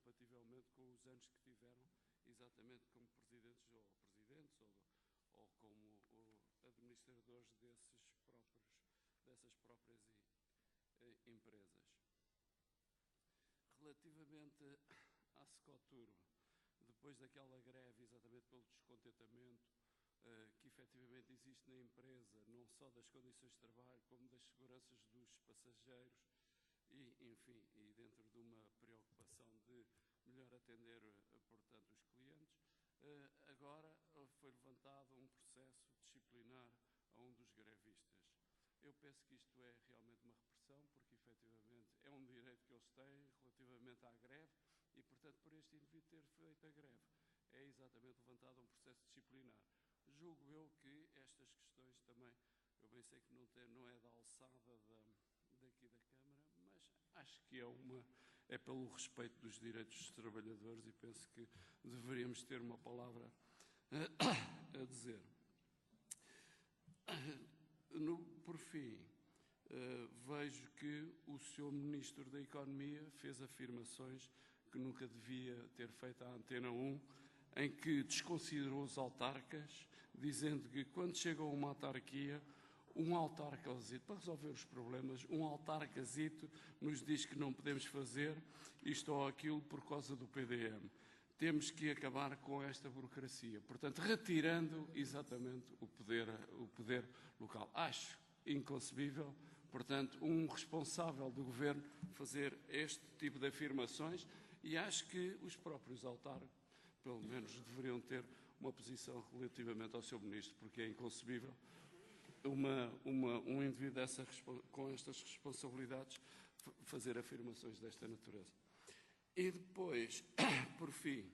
incompativelmente com os anos que tiveram exatamente como presidentes ou como administradores dessas próprias empresas. Relativamente à Secotur, depois daquela greve, exatamente pelo descontentamento que efetivamente existe na empresa, não só das condições de trabalho, como das seguranças dos passageiros, e, enfim, e dentro de uma preocupação de melhor atender, portanto, os clientes, agora foi levantado um processo disciplinar a um dos grevistas. Eu penso que isto é realmente uma repressão, porque efetivamente é um direito que eles têm relativamente à greve e, portanto, por este indivíduo ter feito a greve, é exatamente levantado um processo disciplinar. Julgo eu que estas questões também, eu bem sei que não é da alçada daqui da Câmara, mas acho que é pelo respeito dos direitos dos trabalhadores e penso que deveríamos ter uma palavra a dizer. Por fim, vejo que o Sr. Ministro da Economia fez afirmações que nunca devia ter feito à Antena 1, em que desconsiderou os autarcas, dizendo que quando chega a uma autarquia, um autarcazito, para resolver os problemas, um autarcazito nos diz que não podemos fazer isto ou aquilo por causa do PDM. Temos que acabar com esta burocracia. Portanto, retirando exatamente o poder local. Acho inconcebível, portanto, um responsável do Governo fazer este tipo de afirmações e acho que os próprios autarcas, pelo menos, deveriam ter uma posição relativamente ao seu Ministro, porque é inconcebível um indivíduo com estas responsabilidades fazer afirmações desta natureza. E depois, por fim,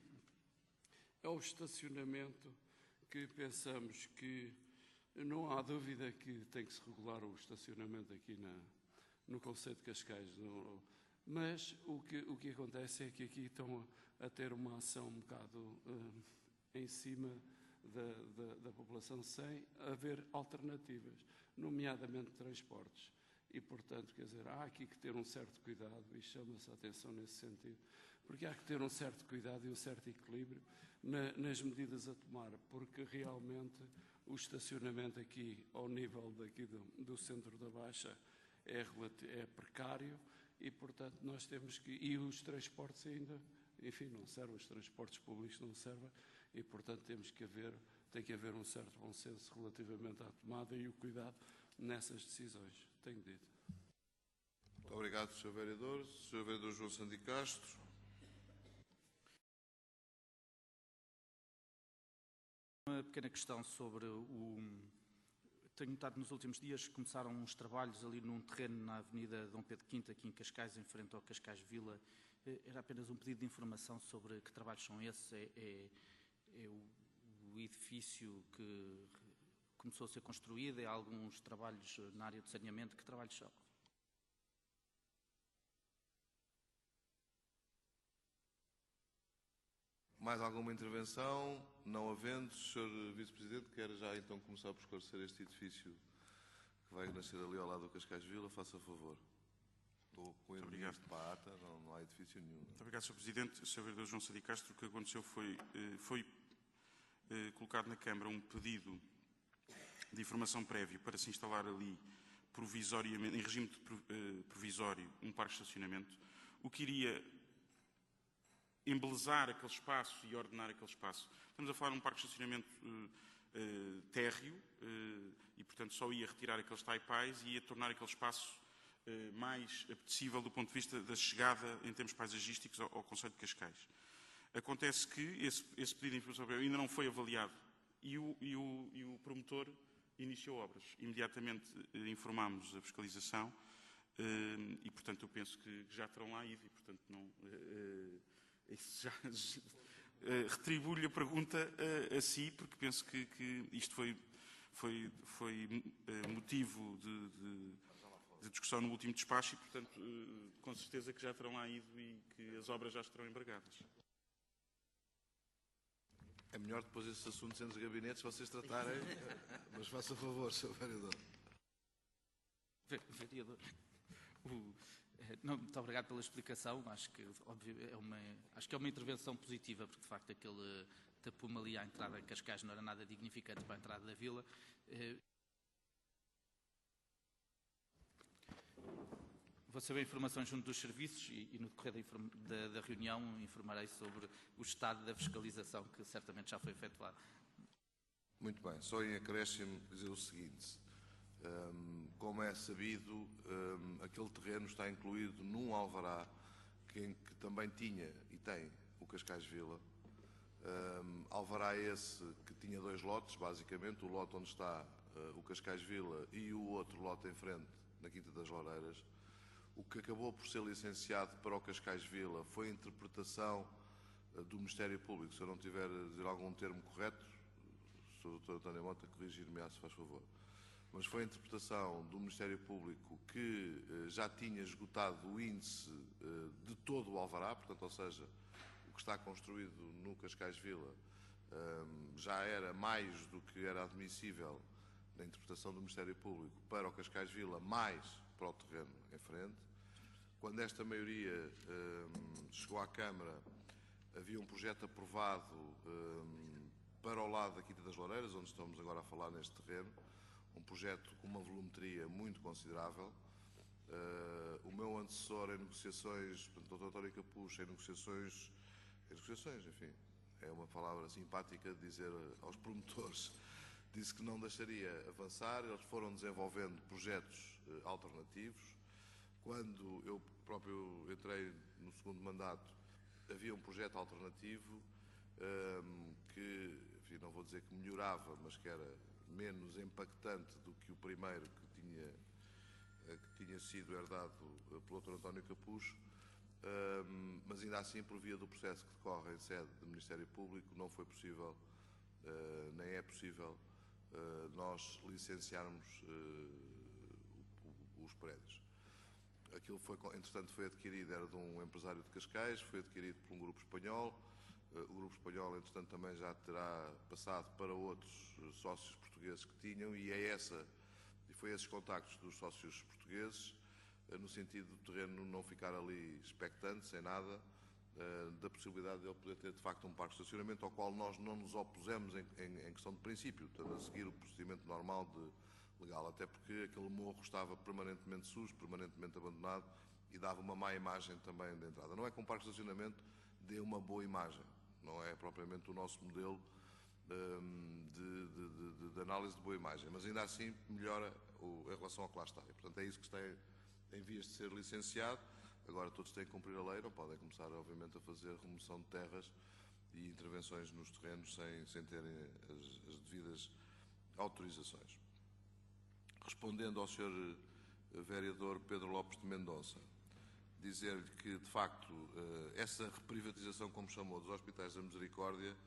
é o estacionamento que pensamos que não há dúvida que tem que se regular o estacionamento aqui no concelho de Cascais. Mas o que acontece é que aqui estão a ter uma ação um bocado em cima da população sem haver alternativas, nomeadamente transportes. E, portanto, quer dizer, há aqui que ter um certo cuidado, e chama-se a atenção nesse sentido, porque há que ter um certo cuidado e um certo equilíbrio nas medidas a tomar, porque realmente o estacionamento aqui, ao nível daqui do centro da Baixa, é precário e, portanto, nós temos que... E os transportes ainda, enfim, não servem, os transportes públicos não servem e, portanto, tem que haver um certo bom senso relativamente à tomada e o cuidado nessas decisões. Tenho dito. Muito obrigado, Sr. Vereador. Sr. Vereador João Sandy Castro. Uma pequena questão sobre Tenho notado nos últimos dias que começaram uns trabalhos ali num terreno na Avenida Dom Pedro V, aqui em Cascais, em frente ao Cascais Vila. Era apenas um pedido de informação sobre que trabalhos são esses. É o edifício que começou a ser construído, é alguns trabalhos na área de saneamento. Que trabalhos são? Mais alguma intervenção? Não havendo, Sr. Vice-Presidente, quer já então começar por esclarecer este edifício que vai nascer ali ao lado do Cascais Vila, faça favor. Estou com ele de ata, não há edifício nenhum. Muito obrigado, Sr. Presidente. Sr. Vereador João Sandy Castro, o que aconteceu foi colocado na Câmara um pedido de informação prévia para se instalar ali provisoriamente, em regime de provisório, um parque de estacionamento, o que iria embelezar aquele espaço e ordenar aquele espaço. Estamos a falar de um parque de estacionamento térreo e, portanto, só ia retirar aqueles taipais e ia tornar aquele espaço mais apetecível do ponto de vista da chegada, em termos paisagísticos, ao concelho de Cascais. Acontece que esse pedido de informação ainda não foi avaliado e o promotor iniciou obras. Imediatamente informámos a fiscalização e, portanto, eu penso que já terão lá ido e, portanto, não... Isso já retribuo-lhe a pergunta a si, porque penso que isto foi motivo de discussão no último despacho e, portanto, com certeza que já terão lá ido e que as obras já estarão embargadas. É melhor depois esses assuntos entre os gabinetes vocês tratarem, mas faça favor, Sr. Vereador. Vereador, Não, muito obrigado pela explicação. Acho que é uma intervenção positiva, porque de facto aquele tapume ali à entrada em Cascais não era nada dignificante para a entrada da vila. Vou saber informações junto dos serviços e no decorrer da reunião informarei sobre o estado da fiscalização que certamente já foi efetuado. Muito bem. Só em acréscimo dizer o seguinte. Como é sabido, aquele terreno está incluído num alvará que também tinha e tem o Cascais Vila. Alvará esse que tinha 2 lotes, basicamente, o lote onde está o Cascais Vila e o outro lote em frente, na Quinta das Loureiras. O que acabou por ser licenciado para o Cascais Vila foi a interpretação do Ministério Público. Se eu não tiver a dizer algum termo correto, Sr. Dr. António Mota, corrigir-me, se faz favor. Mas foi a interpretação do Ministério Público que já tinha esgotado o índice de todo o alvará, portanto, ou seja, o que está construído no Cascais Vila já era mais do que era admissível na interpretação do Ministério Público para o Cascais Vila, mais para o terreno em frente. Quando esta maioria chegou à Câmara, havia um projeto aprovado para o lado da Quinta das Loureiras, onde estamos agora a falar neste terreno, um projeto com uma volumetria muito considerável. O meu antecessor em negociações, portanto, o Dr. António Capucho, em negociações, enfim, é uma palavra simpática de dizer aos promotores, disse que não deixaria avançar. Eles foram desenvolvendo projetos alternativos. Quando eu próprio entrei no segundo mandato, havia um projeto alternativo que, enfim, não vou dizer que melhorava, mas que era menos impactante do que o primeiro que tinha sido herdado pelo Dr. António Capucho, mas ainda assim, por via do processo que decorre em sede do Ministério Público, não foi possível, nem é possível, nós licenciarmos os prédios. Aquilo foi, entretanto, foi adquirido, era de um empresário de Cascais, foi adquirido por um grupo espanhol. O grupo espanhol, entretanto, também já terá passado para outros sócios portugueses que tinham, e foi esses contactos dos sócios portugueses, no sentido do terreno não ficar ali expectante, sem nada, da possibilidade de ele poder ter, de facto, um parque de estacionamento, ao qual nós não nos opusemos em questão de princípio, portanto, a seguir o procedimento normal legal, até porque aquele morro estava permanentemente sujo, permanentemente abandonado, e dava uma má imagem também de entrada. Não é que um parque de estacionamento dê uma boa imagem, não é propriamente o nosso modelo de análise de boa imagem, mas ainda assim melhora em relação ao que lá está. E, portanto, é isso que está em vias de ser licenciado. Agora todos têm que cumprir a lei, não podem começar, obviamente, a fazer remoção de terras e intervenções nos terrenos sem terem as devidas autorizações. Respondendo ao Sr. Vereador Pedro Lopes de Mendonça, dizer-lhe que, de facto, essa reprivatização, como chamou, dos hospitais da Misericórdia,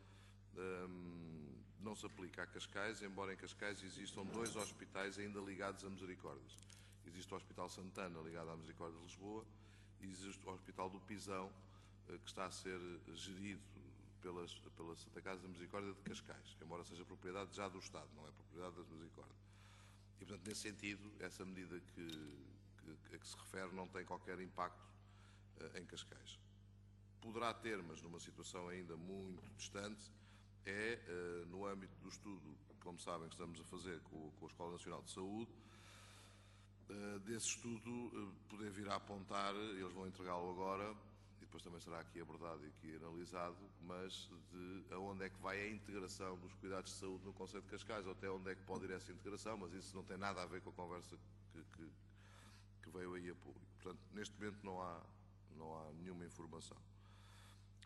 não se aplica a Cascais, embora em Cascais existam 2 hospitais ainda ligados a Misericórdias. Existe o Hospital Santana, ligado à Misericórdia de Lisboa, e existe o Hospital do Pisão, que está a ser gerido pela Santa Casa da Misericórdia de Cascais, embora seja propriedade já do Estado, não é propriedade da Misericórdia. E, portanto, nesse sentido, essa medida a que se refere não tem qualquer impacto em Cascais. Poderá ter, mas numa situação ainda muito distante, no âmbito do estudo, como sabem, que estamos a fazer com a Escola Nacional de Saúde, desse estudo poder vir a apontar, eles vão entregá-lo agora, e depois também será aqui abordado e aqui analisado, mas de aonde é que vai a integração dos cuidados de saúde no conceito de Cascais, ou até onde é que pode ir essa integração, mas isso não tem nada a ver com a conversa que veio aí a público. Portanto, neste momento não há nenhuma informação.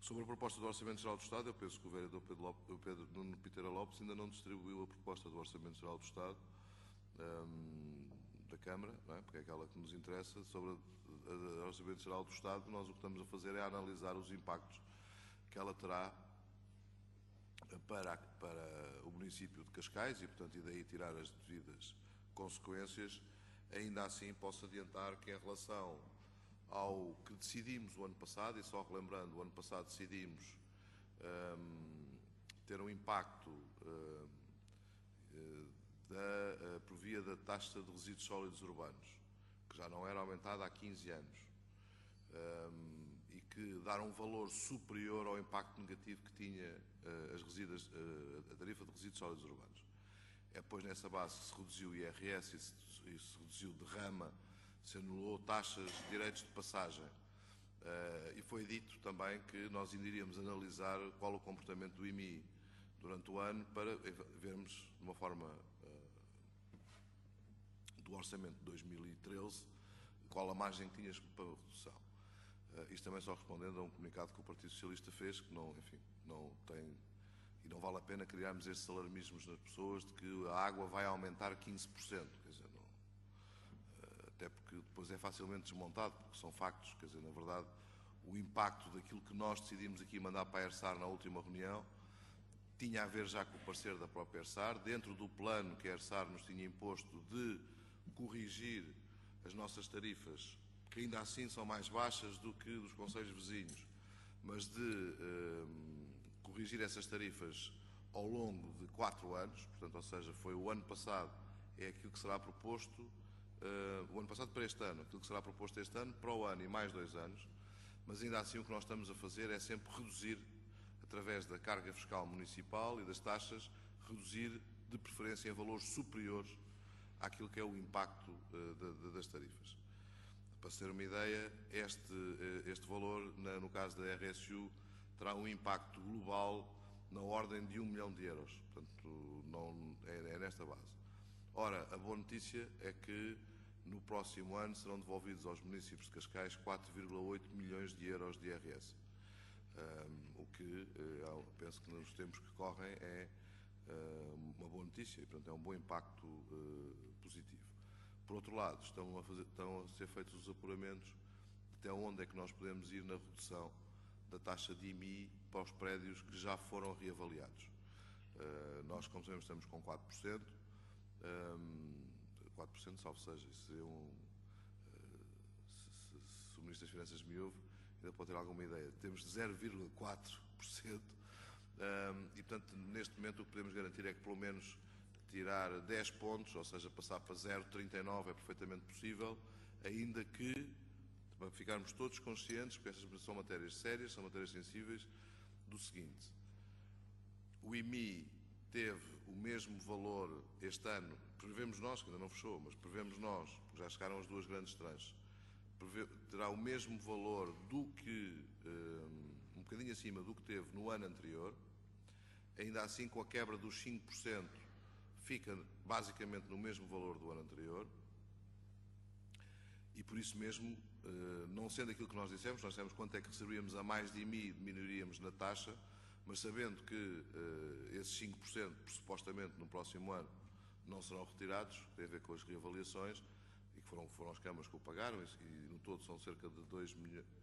Sobre a proposta do Orçamento Geral do Estado, eu penso que o vereador Pedro Nuno Piteira Lopes ainda não distribuiu a proposta do Orçamento Geral do Estado da Câmara, não é? Porque é aquela que nos interessa. Sobre o Orçamento Geral do Estado, nós o que estamos a fazer é analisar os impactos que ela terá para o município de Cascais e, portanto, e daí tirar as devidas consequências. Ainda assim, posso adiantar que, em relação ao que decidimos o ano passado, e só relembrando, o ano passado decidimos ter um impacto por via da taxa de resíduos sólidos urbanos, que já não era aumentada há 15 anos. dar um valor superior ao impacto negativo que tinha a tarifa de resíduos sólidos urbanos. É depois nessa base que se reduziu o IRS e se reduziu de rama, se anulou taxas, direitos de passagem. E foi dito também que nós ainda iríamos analisar qual o comportamento do IMI durante o ano para vermos de uma forma do orçamento de 2013 qual a margem que tínhamos para redução. Isto também só respondendo a um comunicado que o Partido Socialista fez, que não, enfim, não tem, e não vale a pena criarmos estes alarmismos nas pessoas de que a água vai aumentar 15%. Quer dizer, até porque depois é facilmente desmontado, porque são factos. Quer dizer, na verdade, o impacto daquilo que nós decidimos aqui mandar para a ERSAR na última reunião tinha a ver já com o parecer da própria ERSAR, dentro do plano que a ERSAR nos tinha imposto de corrigir as nossas tarifas, que ainda assim são mais baixas do que dos concelhos vizinhos, mas de corrigir essas tarifas ao longo de 4 anos, portanto, ou seja, foi o ano passado, é aquilo que será proposto, o ano passado para este ano, aquilo que será proposto este ano para o ano e mais 2 anos, mas ainda assim o que nós estamos a fazer é sempre reduzir, através da carga fiscal municipal e das taxas, reduzir de preferência em valores superiores àquilo que é o impacto das tarifas. Para se ter uma ideia, este valor, no caso da RSU, terá um impacto global na ordem de 1 milhão de euros. Portanto, é nesta base. Ora, a boa notícia é que no próximo ano serão devolvidos aos municípios de Cascais 4,8 milhões de euros de IRS. O que, penso que nos tempos que correm, é uma boa notícia e, portanto, é um bom impacto positivo. Por outro lado, estão a ser feitos os apuramentos de até onde é que nós podemos ir na redução da taxa de IMI para os prédios que já foram reavaliados. Nós, como sabemos, estamos com 4%, 4%, salvo seja, isso seria se o Ministro das Finanças me ouve, ainda pode ter alguma ideia. Temos 0,4%, e, portanto, neste momento o que podemos garantir é que, pelo menos, tirar 10 pontos, ou seja, passar para 0,39 é perfeitamente possível, ainda que, para ficarmos todos conscientes, porque estas são matérias sérias, são matérias sensíveis, do seguinte: o IMI teve o mesmo valor este ano, prevemos nós, que ainda não fechou, mas prevemos nós, porque já chegaram as 2 grandes tranches, terá o mesmo valor do que, um bocadinho acima do que teve no ano anterior, ainda assim com a quebra dos 5%, fica basicamente no mesmo valor do ano anterior, e por isso mesmo, não sendo aquilo que nós dissemos quanto é que receberíamos a mais de IMI, diminuiríamos na taxa, mas sabendo que esses 5%, supostamente no próximo ano, não serão retirados, tem a ver com as reavaliações, e que foram as câmaras que o pagaram, e no todo são cerca de 2 milhões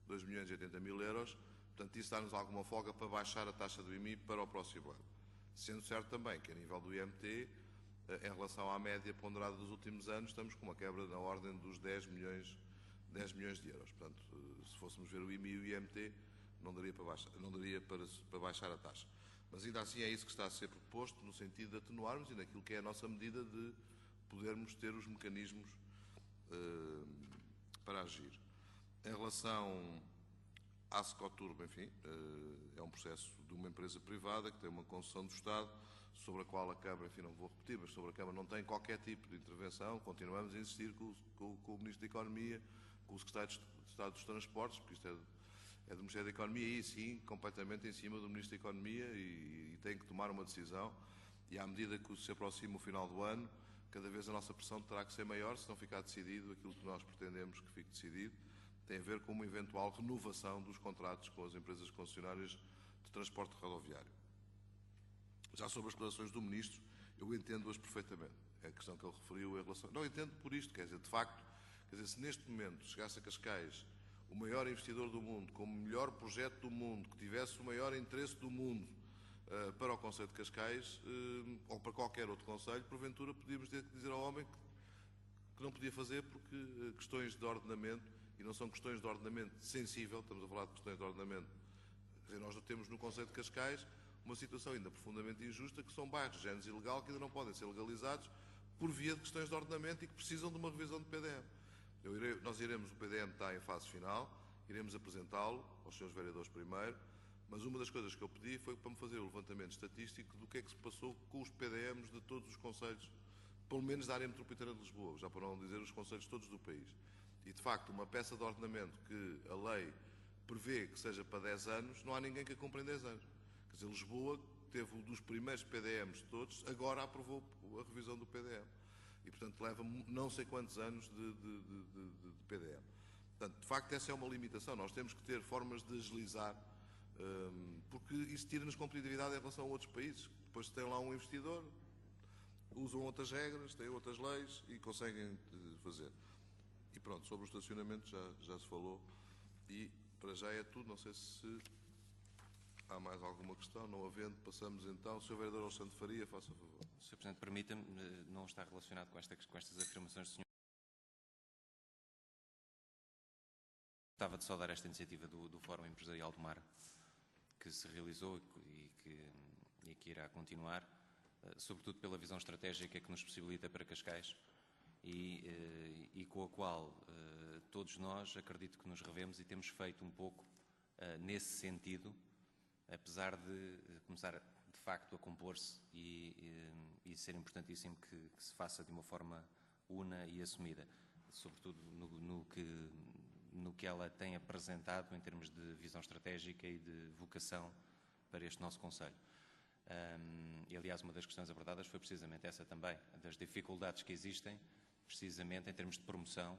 e 80 mil euros, portanto isso dá-nos alguma folga para baixar a taxa do IMI para o próximo ano. Sendo certo também que a nível do IMT, em relação à média ponderada dos últimos anos, estamos com uma quebra na ordem dos 10 milhões de euros. Portanto, se fôssemos ver o IMI e o IMT, não daria para baixar a taxa. Mas ainda assim é isso que está a ser proposto, no sentido de atenuarmos e naquilo que é a nossa medida de podermos ter os mecanismos para agir. Em relação à Secoturbo, enfim, é um processo de uma empresa privada que tem uma concessão do Estado, sobre a qual a Câmara, enfim, não vou repetir, mas sobre a Câmara não tem qualquer tipo de intervenção. Continuamos a insistir com o Ministro da Economia, com o Secretário de Estado dos Transportes, porque isto é do Ministério da Economia, e sim, completamente em cima do Ministro da Economia, e tem que tomar uma decisão. E à medida que se aproxima o final do ano, cada vez a nossa pressão terá que ser maior, se não ficar decidido aquilo que nós pretendemos que fique decidido. Tem a ver com uma eventual renovação dos contratos com as empresas concessionárias de transporte rodoviário. Já sobre as declarações do Ministro, eu entendo-as perfeitamente. É a questão que ele referiu em relação... Não entendo por isto, quer dizer, de facto, se neste momento chegasse a Cascais o maior investidor do mundo, com o melhor projeto do mundo, que tivesse o maior interesse do mundo para o Concelho de Cascais, ou para qualquer outro concelho, porventura podíamos ter que dizer ao homem que não podia fazer porque questões de ordenamento, e não são questões de ordenamento sensível, estamos a falar de questões de ordenamento. Quer dizer, nós temos no Concelho de Cascais uma situação ainda profundamente injusta, que são bairros de género ilegal que ainda não podem ser legalizados por via de questões de ordenamento e que precisam de uma revisão de PDM. nós iremos, o PDM está em fase final, iremos apresentá-lo aos senhores vereadores primeiro, mas uma das coisas que eu pedi foi para me fazer o levantamento estatístico do que é que se passou com os PDMs de todos os concelhos, pelo menos da área metropolitana de Lisboa, já para não dizer os concelhos todos do país. E, de facto, uma peça de ordenamento que a lei prevê que seja para 10 anos, não há ninguém que a cumpra em 10 anos. Quer dizer, Lisboa teve um dos primeiros PDMs de todos, agora aprovou a revisão do PDM. E, portanto, leva não sei quantos anos de PDM. Portanto, de facto, essa é uma limitação. Nós temos que ter formas de agilizar, porque isso tira-nos competitividade em relação a outros países. Depois tem lá um investidor, usam outras regras, têm outras leis e conseguem fazer. E pronto, sobre o estacionamento já se falou. E para já é tudo. Não sei se há mais alguma questão. Não havendo, passamos então. Sr. Vereador Alexandre Faria, faça favor. Sr. Presidente, permita-me, não está relacionado com estas afirmações do senhor. Gostava de saudar esta iniciativa do Fórum Empresarial do Mar, que se realizou e que irá continuar, sobretudo pela visão estratégica que nos possibilita para Cascais e com a qual todos nós, acredito que nos revemos e temos feito um pouco nesse sentido, apesar de começar de facto a compor-se e ser importantíssimo que se faça de uma forma una e assumida, sobretudo no que ela tem apresentado em termos de visão estratégica e de vocação para este nosso Conselho. E, aliás, uma das questões abordadas foi precisamente essa também, das dificuldades que existem, precisamente em termos de promoção,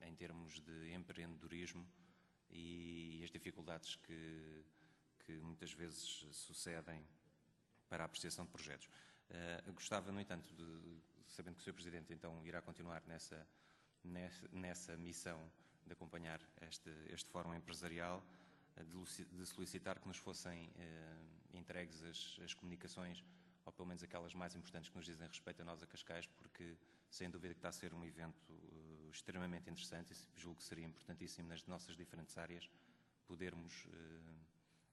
em termos de empreendedorismo e as dificuldades que muitas vezes sucedem para a apreciação de projetos. Gostava, no entanto, sabendo que o Sr. Presidente então irá continuar nessa missão de acompanhar este fórum empresarial, de solicitar que nos fossem entregues as comunicações, ou pelo menos aquelas mais importantes que nos dizem respeito a nós a Cascais, porque sem dúvida que está a ser um evento extremamente interessante e julgo que seria importantíssimo nas nossas diferentes áreas podermos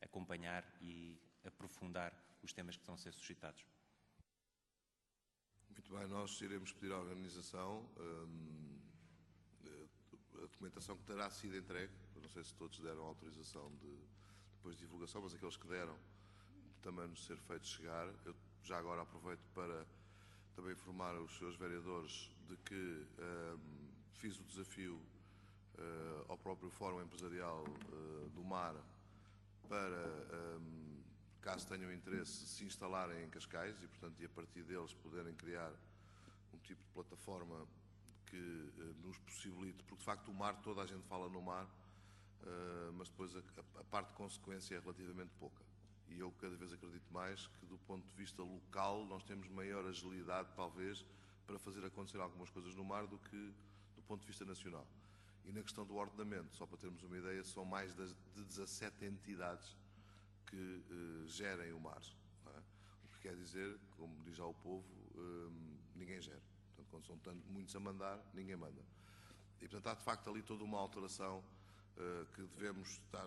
acompanhar e aprofundar os temas que estão a ser suscitados. Muito bem, nós iremos pedir à organização a documentação que terá sido entregue. Eu não sei se todos deram autorização depois de divulgação, mas aqueles que deram também nos ser feitos chegar. Eu já agora aproveito para também informar os senhores vereadores de que fiz o desafio ao próprio Fórum Empresarial do Mar para, caso tenham interesse, se instalarem em Cascais e, portanto, e a partir deles poderem criar um tipo de plataforma que nos possibilite, porque de facto o mar, toda a gente fala no mar, mas depois a parte de consequência é relativamente pouca. E eu cada vez acredito mais que do ponto de vista local nós temos maior agilidade, talvez, para fazer acontecer algumas coisas no mar do que do ponto de vista nacional. E na questão do ordenamento, só para termos uma ideia, são mais de 17 entidades que gerem o mar. Não é? O que quer dizer, como diz já o povo, ninguém gera. Portanto, quando são muitos a mandar, ninguém manda. E, portanto, há de facto ali toda uma alteração que devemos estar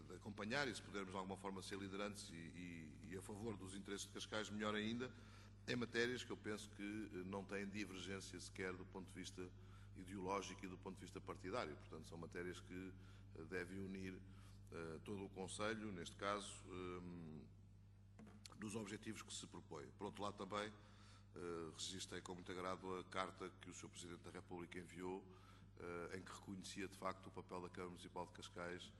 de acompanhar e, se pudermos de alguma forma ser liderantes e a favor dos interesses de Cascais, melhor ainda, em matérias que eu penso que não têm divergência sequer do ponto de vista ideológico e do ponto de vista partidário. Portanto, são matérias que devem unir todo o Conselho, neste caso, dos objetivos que se propõe. Por outro lado, também registrei com muito agrado a carta que o Sr. Presidente da República enviou, em que reconhecia de facto o papel da Câmara Municipal de Cascais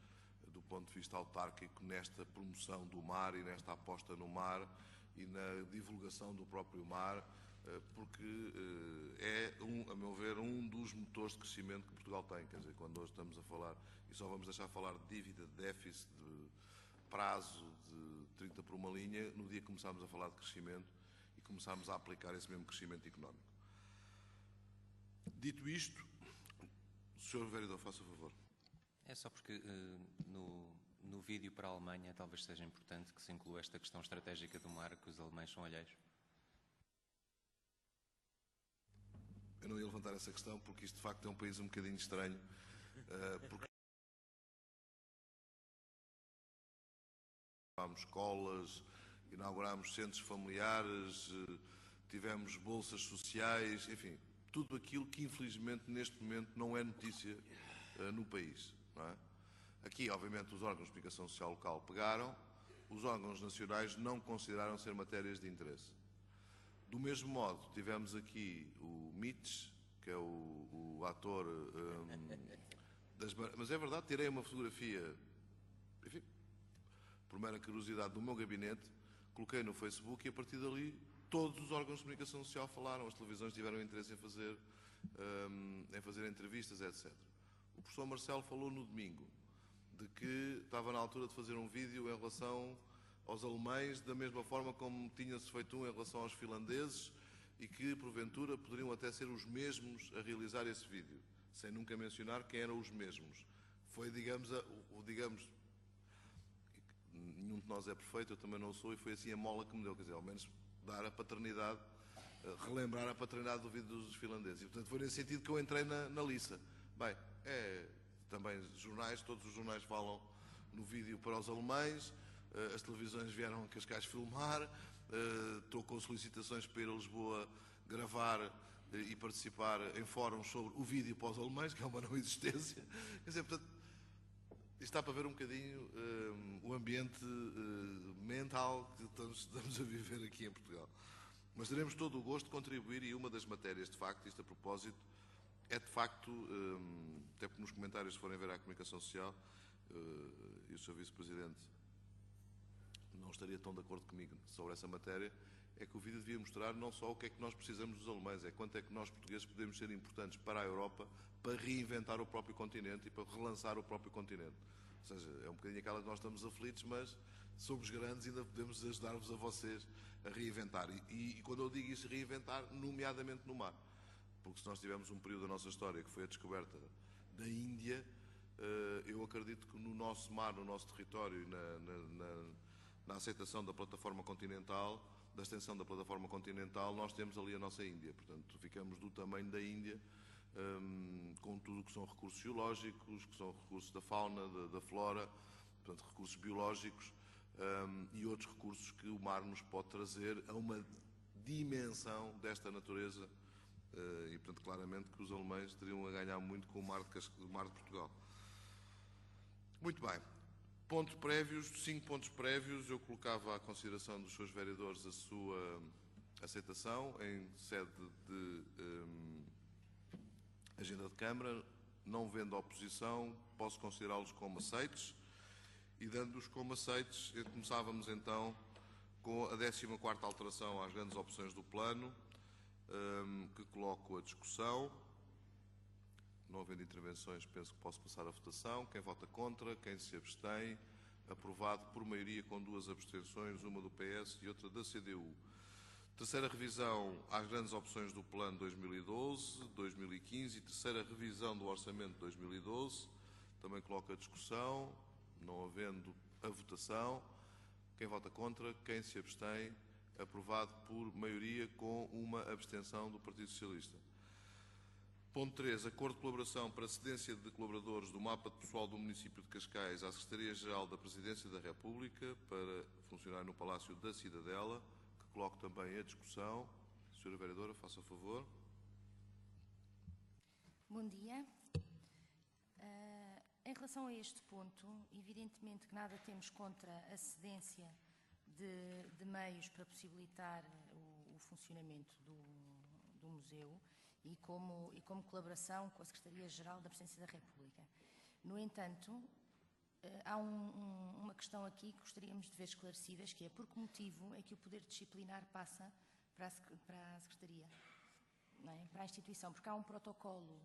do ponto de vista autárquico nesta promoção do mar e nesta aposta no mar e na divulgação do próprio mar, porque é, a meu ver, um dos motores de crescimento que Portugal tem. Quer dizer, quando hoje estamos a falar, e só vamos deixar falar de dívida, de déficit, de prazo de 30 por uma linha, no dia que começarmos a falar de crescimento e começarmos a aplicar esse mesmo crescimento económico. Dito isto, Sr. Vereador, faça favor. É só porque no vídeo para a Alemanha talvez seja importante que se inclua esta questão estratégica do mar, que os alemães são alheios. Eu não ia levantar essa questão porque isto de facto é um país um bocadinho estranho, porque inaugurámos escolas, inaugurámos centros familiares, tivemos bolsas sociais, enfim, tudo aquilo que, infelizmente, neste momento não é notícia no país. Não é? Aqui, obviamente, os órgãos de comunicação social local pegaram, os órgãos nacionais não consideraram ser matérias de interesse. Do mesmo modo, tivemos aqui o Mitch, que é o ator mas é verdade, tirei uma fotografia, enfim, por mera curiosidade, do meu gabinete, coloquei no Facebook e a partir dali todos os órgãos de comunicação social falaram, as televisões tiveram interesse em fazer entrevistas, etc. O professor Marcelo falou no domingo de que estava na altura de fazer um vídeo em relação aos alemães, da mesma forma como tinha-se feito um em relação aos finlandeses e que, porventura, poderiam até ser os mesmos a realizar esse vídeo, sem nunca mencionar quem eram os mesmos. Foi, digamos, nenhum de nós é perfeito, eu também não sou, e foi assim a mola que me deu, quer dizer, ao menos dar a paternidade, relembrar a paternidade do vídeo dos finlandeses. E, portanto, foi nesse sentido que eu entrei na liça. Bem, também jornais, todos os jornais falam no vídeo para os alemães, as televisões vieram a Cascais filmar, estou com solicitações para ir a Lisboa gravar e participar em fóruns sobre o vídeo para os alemães, que é uma não existência. Quer dizer, portanto, está para ver um bocadinho o ambiente mental que estamos a viver aqui em Portugal. Mas teremos todo o gosto de contribuir e uma das matérias, de facto, isto a propósito, é de facto, até porque nos comentários se forem ver a comunicação social, e o Sr. Vice-Presidente não estaria tão de acordo comigo sobre essa matéria, é que o vídeo devia mostrar não só o que é que nós precisamos dos alemães, é quanto é que nós portugueses podemos ser importantes para a Europa para reinventar o próprio continente e para relançar o próprio continente. Ou seja, é um bocadinho aquela que nós estamos aflitos, mas somos grandes e ainda podemos ajudar-vos a vocês a reinventar. E quando eu digo isso, reinventar, nomeadamente no mar. Porque se nós tivermos um período da nossa história que foi a descoberta da Índia, eu acredito que no nosso mar, no nosso território, na aceitação da plataforma continental, da extensão da plataforma continental, nós temos ali a nossa Índia. Portanto, ficamos do tamanho da Índia, com tudo o que são recursos geológicos, que são recursos da fauna, da flora, portanto, recursos biológicos e outros recursos que o mar nos pode trazer a uma dimensão desta natureza. E, portanto, claramente que os alemães teriam a ganhar muito com o mar de Portugal. Muito bem. Pontos prévios, 5 pontos prévios. Eu colocava à consideração dos seus vereadores a sua aceitação em sede de agenda de Câmara. Não vendo oposição, posso considerá-los como aceitos. E dando-os como aceitos, começávamos então com a 14ª alteração às grandes opções do plano, que coloco a discussão. Não havendo intervenções, penso que posso passar a votação. Quem vota contra, quem se abstém, aprovado por maioria com 2 abstenções, uma do PS e outra da CDU. Terceira revisão às grandes opções do plano 2012-2015 e terceira revisão do orçamento de 2012. Também coloco a discussão, não havendo a votação. Quem vota contra, quem se abstém, aprovado por maioria com uma abstenção do Partido Socialista. Ponto 3. Acordo de colaboração para cedência de colaboradores do mapa de pessoal do município de Cascais à Secretaria-Geral da Presidência da República para funcionar no Palácio da Cidadela, que coloco também a discussão. Senhora Vereadora, faça favor. Bom dia. Em relação a este ponto, evidentemente que nada temos contra a cedência de meios para possibilitar o funcionamento do museu e como colaboração com a Secretaria-Geral da Presidência da República. No entanto, há uma questão aqui que gostaríamos de ver esclarecidas, que é por que motivo é que o poder disciplinar passa para a Secretaria, não é? Para a instituição, porque há um protocolo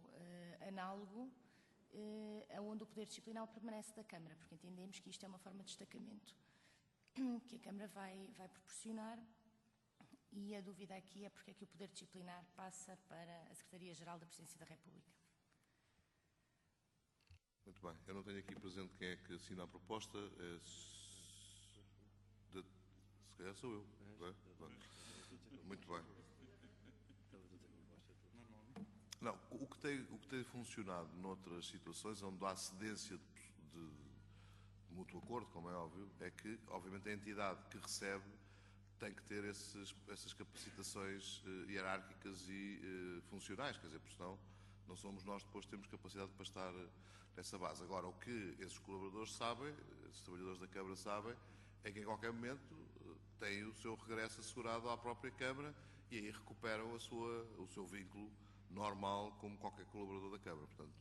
análogo onde o poder disciplinar permanece da Câmara, porque entendemos que isto é uma forma de destacamento que a Câmara vai proporcionar, e a dúvida aqui é porque é que o poder disciplinar passa para a Secretaria-Geral da Presidência da República. Muito bem. Eu não tenho aqui presente quem é que assina a proposta. Se calhar sou eu. Muito bem. Não, o que tem funcionado noutras situações onde há cedência de mútuo acordo, como é óbvio, é que, obviamente, a entidade que recebe tem que ter essas capacitações hierárquicas e funcionais, quer dizer, porque senão não somos nós depois que temos capacidade para estar nessa base. Agora, o que esses colaboradores sabem, esses trabalhadores da Câmara sabem, é que em qualquer momento têm o seu regresso assegurado à própria Câmara e aí recuperam o seu vínculo normal como qualquer colaborador da Câmara. Portanto,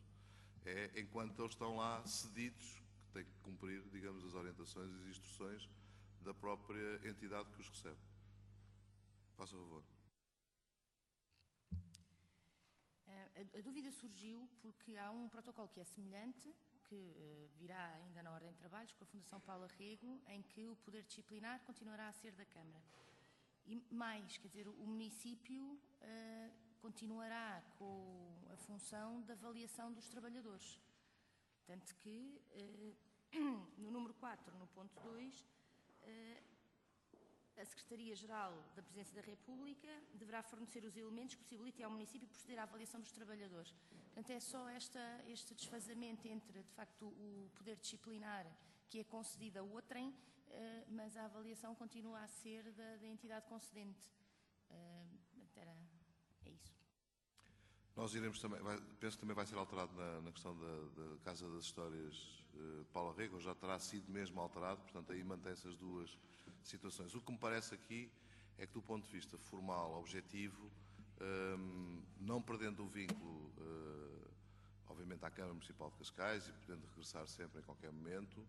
é enquanto eles estão lá cedidos que têm que cumprir, digamos, as orientações e as instruções da própria entidade que os recebe. Faça favor. A dúvida surgiu porque há um protocolo que é semelhante, que virá ainda na ordem de trabalhos, com a Fundação Paulo Arrego, em que o poder disciplinar continuará a ser da Câmara. E mais, quer dizer, o município continuará com a função da avaliação dos trabalhadores. Tanto que, no número 4, no ponto 2, a Secretaria-Geral da Presidência da República deverá fornecer os elementos que possibilitem ao município proceder à avaliação dos trabalhadores. Portanto, é só este desfazamento entre, de facto, o poder disciplinar que é concedido a outrem, mas a avaliação continua a ser da entidade concedente. É isso. Nós iremos também, penso que também vai ser alterado na questão da Casa das Histórias Paulo Arrego, já terá sido mesmo alterado, portanto aí mantém-se as duas situações. O que me parece aqui é que do ponto de vista formal, objetivo, não perdendo o vínculo, obviamente, à Câmara Municipal de Cascais e podendo regressar sempre em qualquer momento,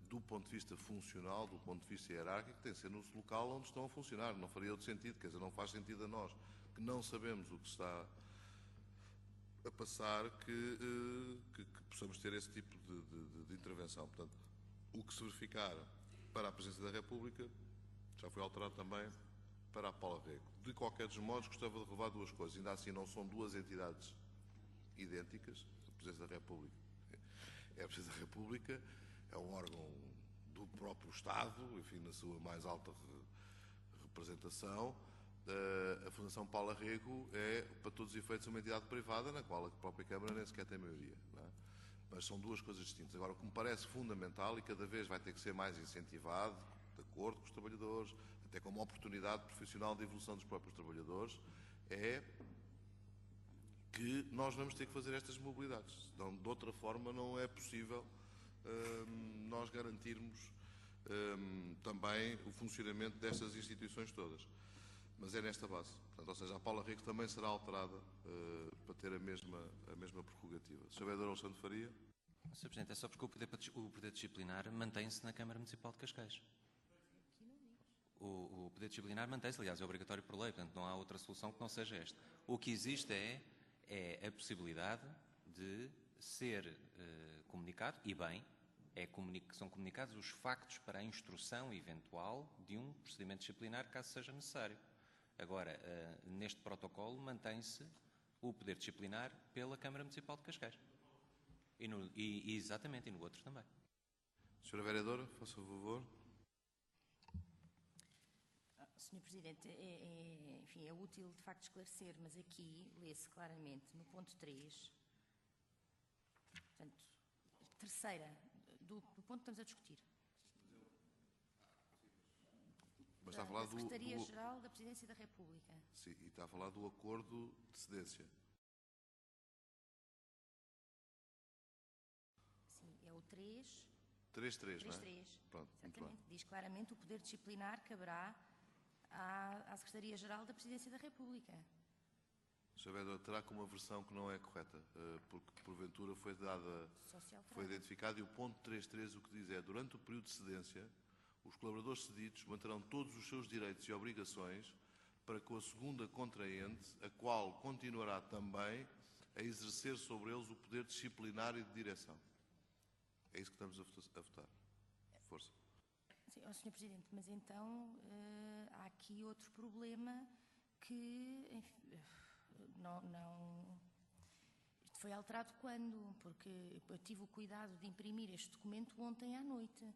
do ponto de vista funcional, do ponto de vista hierárquico, tem que ser no local onde estão a funcionar. Não faria outro sentido, quer dizer, não faz sentido a nós, que não sabemos o que está a passar, que possamos ter esse tipo de intervenção. Portanto, o que se verificar para a Presidência da República já foi alterado também para a Paulo Arrego. De qualquer dos modos, gostava de relevar duas coisas. Ainda assim, não são duas entidades idênticas. A Presidência da República é a Presidência da República, é um órgão do próprio Estado, enfim, na sua mais alta representação. A Fundação Paulo Arrego é, para todos os efeitos, uma entidade privada na qual a própria Câmara nem sequer tem maioria. Não é? Mas são duas coisas distintas. Agora, o que me parece fundamental e cada vez vai ter que ser mais incentivado, de acordo com os trabalhadores, até como oportunidade profissional de evolução dos próprios trabalhadores, é que nós vamos ter que fazer estas mobilidades. Então, de outra forma, não é possível nós garantirmos também o funcionamento destas instituições todas. Mas é nesta base. Portanto, ou seja, a Paulo Arrego também será alterada para ter a mesma prerrogativa. Sr. Vereador Alexandre Faria. Sr. Presidente, é só porque o poder disciplinar mantém-se na Câmara Municipal de Cascais. O poder disciplinar mantém-se, aliás, é obrigatório por lei, portanto não há outra solução que não seja esta. O que existe é a possibilidade de ser comunicado, e bem, são comunicados os factos para a instrução eventual de um procedimento disciplinar, caso seja necessário. Agora, neste protocolo, mantém-se o poder disciplinar pela Câmara Municipal de Cascais. Exatamente, e no outro também. Sra. Vereadora, faça o favor. Sr. Presidente, enfim, é útil de facto esclarecer, mas aqui lê-se claramente no ponto 3, portanto, terceira, do ponto que estamos a discutir. Mas está a falar da Secretaria-Geral da Presidência da República. Sim, e está a falar do acordo de cedência. Sim, é o 3. 3.3, não é? 3.3. Pronto, exatamente. Diz claramente o poder disciplinar caberá à Secretaria-Geral da Presidência da República. Sr. Vereador, terá como uma versão que não é correta, porque porventura foi identificado, e o ponto 3.3 o que diz é: durante o período de cedência, os colaboradores cedidos manterão todos os seus direitos e obrigações para com a segunda contraente, a qual continuará também a exercer sobre eles o poder disciplinar e de direção. É isso que estamos a votar. Força. Sim, Sr. Presidente, mas então há aqui outro problema que, enfim, isto foi alterado quando? Porque eu tive o cuidado de imprimir este documento ontem à noite.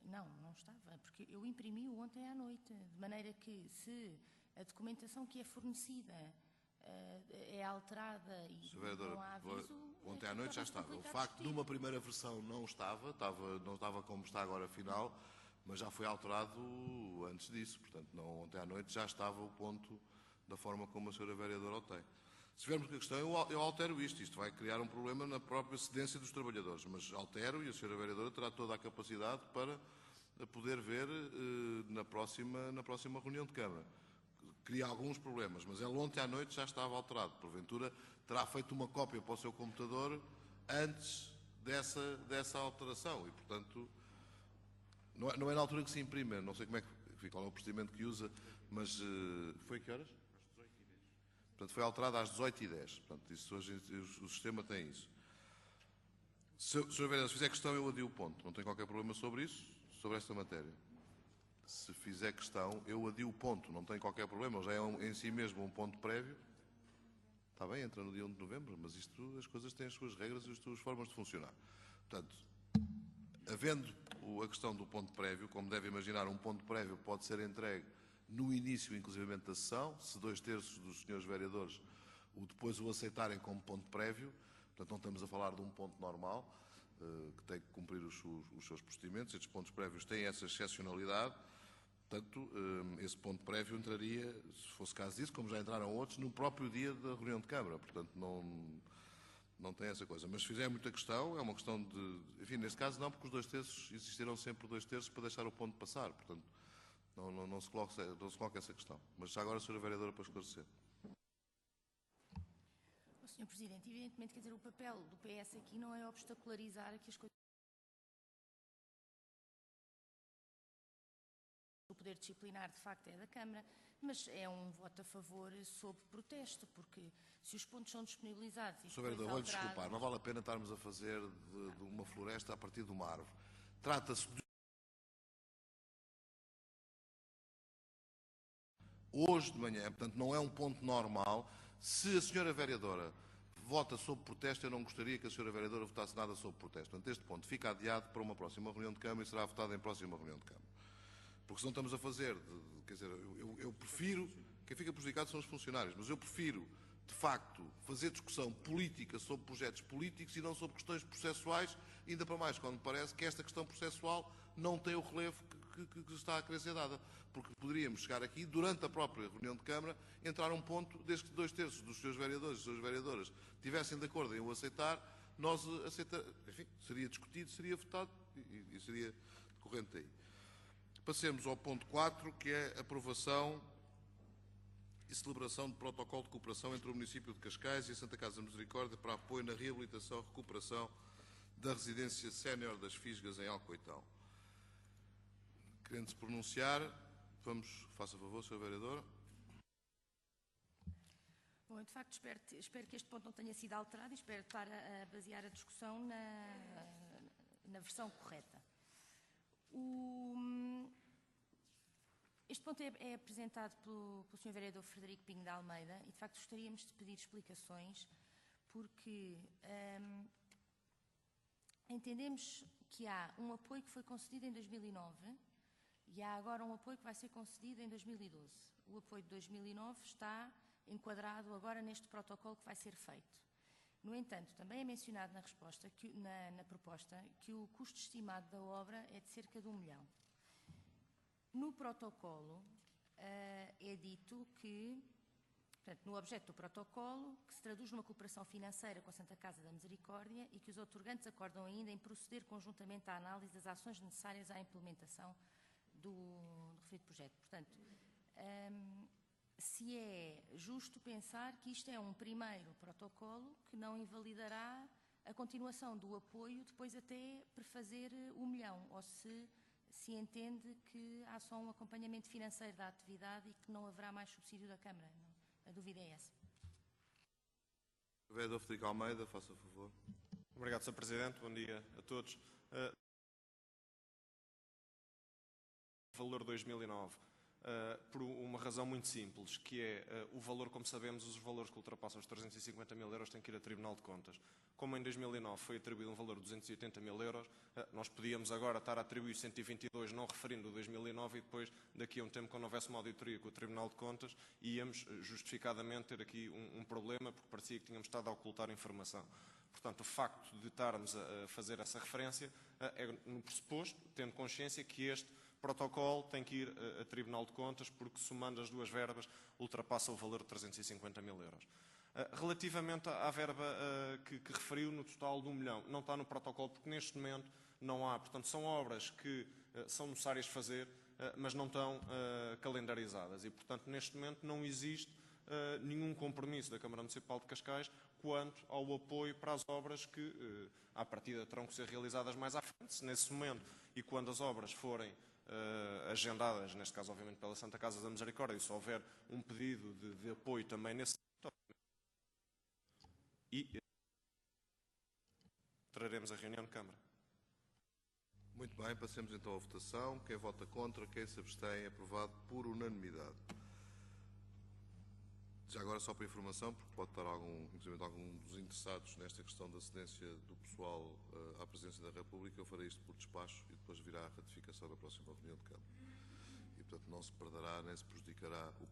Não estava, porque eu imprimi-o ontem à noite, de maneira que se a documentação que é fornecida é alterada e não há aviso... Ontem à noite já estava. O facto de uma primeira versão não estava como está agora a final, mas já foi alterado antes disso. Portanto, ontem à noite já estava o ponto da forma como a Sra. Vereadora o tem. Se tivermos a questão, eu altero isto. Isto vai criar um problema na própria cedência dos trabalhadores, mas altero e a Sra. Vereadora terá toda a capacidade para poder ver na próxima reunião de Câmara. Cria alguns problemas, mas ele ontem à noite já estava alterado. Porventura, terá feito uma cópia para o seu computador antes dessa alteração e, portanto, não é na altura que se imprime. Não sei qual é o procedimento que usa, mas foi a que horas? Às 18h10. Portanto, foi alterado às 18h10. Portanto, isso, hoje o sistema tem isso. Sr. Vereador, se fizer questão, eu adio o ponto. Não tenho qualquer problema sobre isso, sobre esta matéria. Se fizer questão, eu adio o ponto. Não tenho qualquer problema. Já é em si mesmo um ponto prévio. Está bem, entra no dia 1 de novembro, mas as coisas têm as suas regras e as suas formas de funcionar. Portanto, havendo a questão do ponto prévio, como deve imaginar, um ponto prévio pode ser entregue no início, inclusivamente, da sessão, se 2/3 dos senhores vereadores depois o aceitarem como ponto prévio. Portanto, não estamos a falar de um ponto normal, que tem que cumprir os seus procedimentos. Estes pontos prévios têm essa excepcionalidade. Portanto, esse ponto prévio entraria, se fosse caso disso, como já entraram outros, no próprio dia da reunião de Câmara. Portanto, não tem essa coisa. Mas se fizer muita questão, é uma questão de... Enfim, neste caso não, porque os 2/3 existirão sempre 2/3 para deixar o ponto passar. Portanto, não se coloca essa questão. Mas já agora, Sra. Vereadora, para esclarecer. Sr. Presidente, evidentemente, quer dizer, o papel do PS aqui não é obstacularizar que as coisas... O poder disciplinar, de facto, é da Câmara, mas é um voto a favor sob protesto, porque se os pontos são disponibilizados... Sr. Vereador, vou-lhe desculpar, não vale a pena estarmos a fazer de uma floresta a partir de uma árvore. Trata-se de... Hoje de manhã, portanto, não é um ponto normal. Se a Sra. Vereadora vota sob protesto, eu não gostaria que a Sra. Vereadora votasse nada sob protesto. Portanto, este ponto fica adiado para uma próxima reunião de Câmara e será votado em próxima reunião de Câmara. Porque senão estamos a fazer, quer dizer, eu prefiro, quem fica prejudicado são os funcionários, mas eu prefiro, de facto, fazer discussão política sobre projetos políticos e não sobre questões processuais, ainda para mais quando me parece que esta questão processual não tem o relevo que está a querer ser dada. Porque poderíamos chegar aqui, durante a própria reunião de Câmara, entrar um ponto, desde que 2/3 dos seus vereadores e das suas vereadoras estivessem de acordo em o aceitar, nós enfim, seria discutido, seria votado e seria decorrente aí. Passemos ao ponto 4, que é aprovação e celebração de protocolo de cooperação entre o município de Cascais e a Santa Casa da Misericórdia para apoio na reabilitação e recuperação da residência sénior das Fisgas em Alcoitão. Querendo-se pronunciar, faça favor, Sra. Vereadora. Bom, de facto, espero que este ponto não tenha sido alterado e espero estar a basear a discussão na versão correta. Este ponto é apresentado pelo Sr. Vereador Frederico Pinho de Almeida e, de facto, gostaríamos de pedir explicações porque entendemos que há um apoio que foi concedido em 2009 e há agora um apoio que vai ser concedido em 2012. O apoio de 2009 está enquadrado agora neste protocolo que vai ser feito. No entanto, também é mencionado na resposta, na proposta, que o custo estimado da obra é de cerca de 1 milhão. No protocolo é dito que, portanto, no objeto do protocolo, que se traduz numa cooperação financeira com a Santa Casa da Misericórdia e que os outorgantes acordam ainda em proceder conjuntamente à análise das ações necessárias à implementação do referido projeto. Portanto, se é justo pensar que isto é um primeiro protocolo que não invalidará a continuação do apoio depois até prefazer 1 milhão, ou se entende que há só um acompanhamento financeiro da atividade e que não haverá mais subsídio da Câmara. A dúvida é essa. Vereador Frederico Almeida, faça favor. Obrigado, Sr. Presidente. Bom dia a todos. Valor 2009. Por uma razão muito simples, que é o valor, como sabemos, os valores que ultrapassam os 350 mil euros têm que ir a Tribunal de Contas. Como em 2009 foi atribuído um valor de 280 mil euros, nós podíamos agora estar a atribuir 122, não referindo o 2009, e depois, daqui a um tempo, quando houvesse uma auditoria com o Tribunal de Contas, íamos justificadamente ter aqui um problema, porque parecia que tínhamos estado a ocultar informação. Portanto, o facto de estarmos a fazer essa referência é no pressuposto, tendo consciência que este protocolo tem que ir a Tribunal de Contas, porque somando as duas verbas ultrapassa o valor de 350 mil euros. Relativamente à verba que referiu, no total de 1 milhão, não está no protocolo porque neste momento não há. Portanto, são obras que são necessárias fazer, mas não estão calendarizadas. E, portanto, neste momento não existe nenhum compromisso da Câmara Municipal de Cascais quanto ao apoio para as obras que, à partida, terão que ser realizadas mais à frente. Se nesse momento e quando as obras forem agendadas, neste caso, obviamente, pela Santa Casa da Misericórdia, e se houver um pedido de apoio também nesse e traremos a reunião de Câmara. Muito bem, passemos então à votação. Quem vota contra, quem se abstém, aprovado por unanimidade. Já agora, só para informação, porque pode estar inclusive algum dos interessados nesta questão da cedência do pessoal à Presidência da República, eu farei isto por despacho e depois virá a ratificação da próxima reunião de Câmara. E, portanto, não se perderá nem se prejudicará os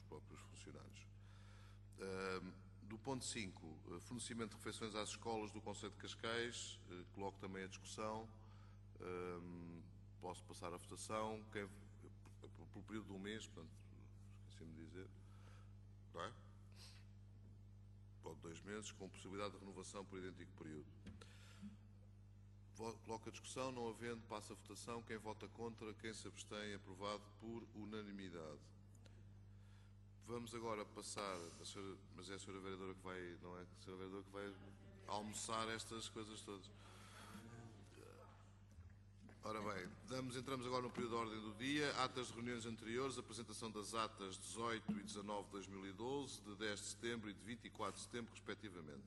próprios funcionários. Do ponto 5, fornecimento de refeições às escolas do Concelho de Cascais, coloco também a discussão. Posso passar a votação. Pelo período de um mês, portanto, esqueci-me de dizer. Não é? Pode 2 meses, com possibilidade de renovação por idêntico período. Coloco a discussão, não havendo, passa a votação. Quem vota contra, quem se abstém, aprovado por unanimidade. Vamos agora passar, mas é a senhora vereadora que vai, não é? A senhora vereadora que vai almoçar estas coisas todas. Ora bem, entramos agora no período de ordem do dia. Atas de reuniões anteriores, apresentação das atas 18 e 19 de 2012, de 10 de setembro e de 24 de setembro, respectivamente.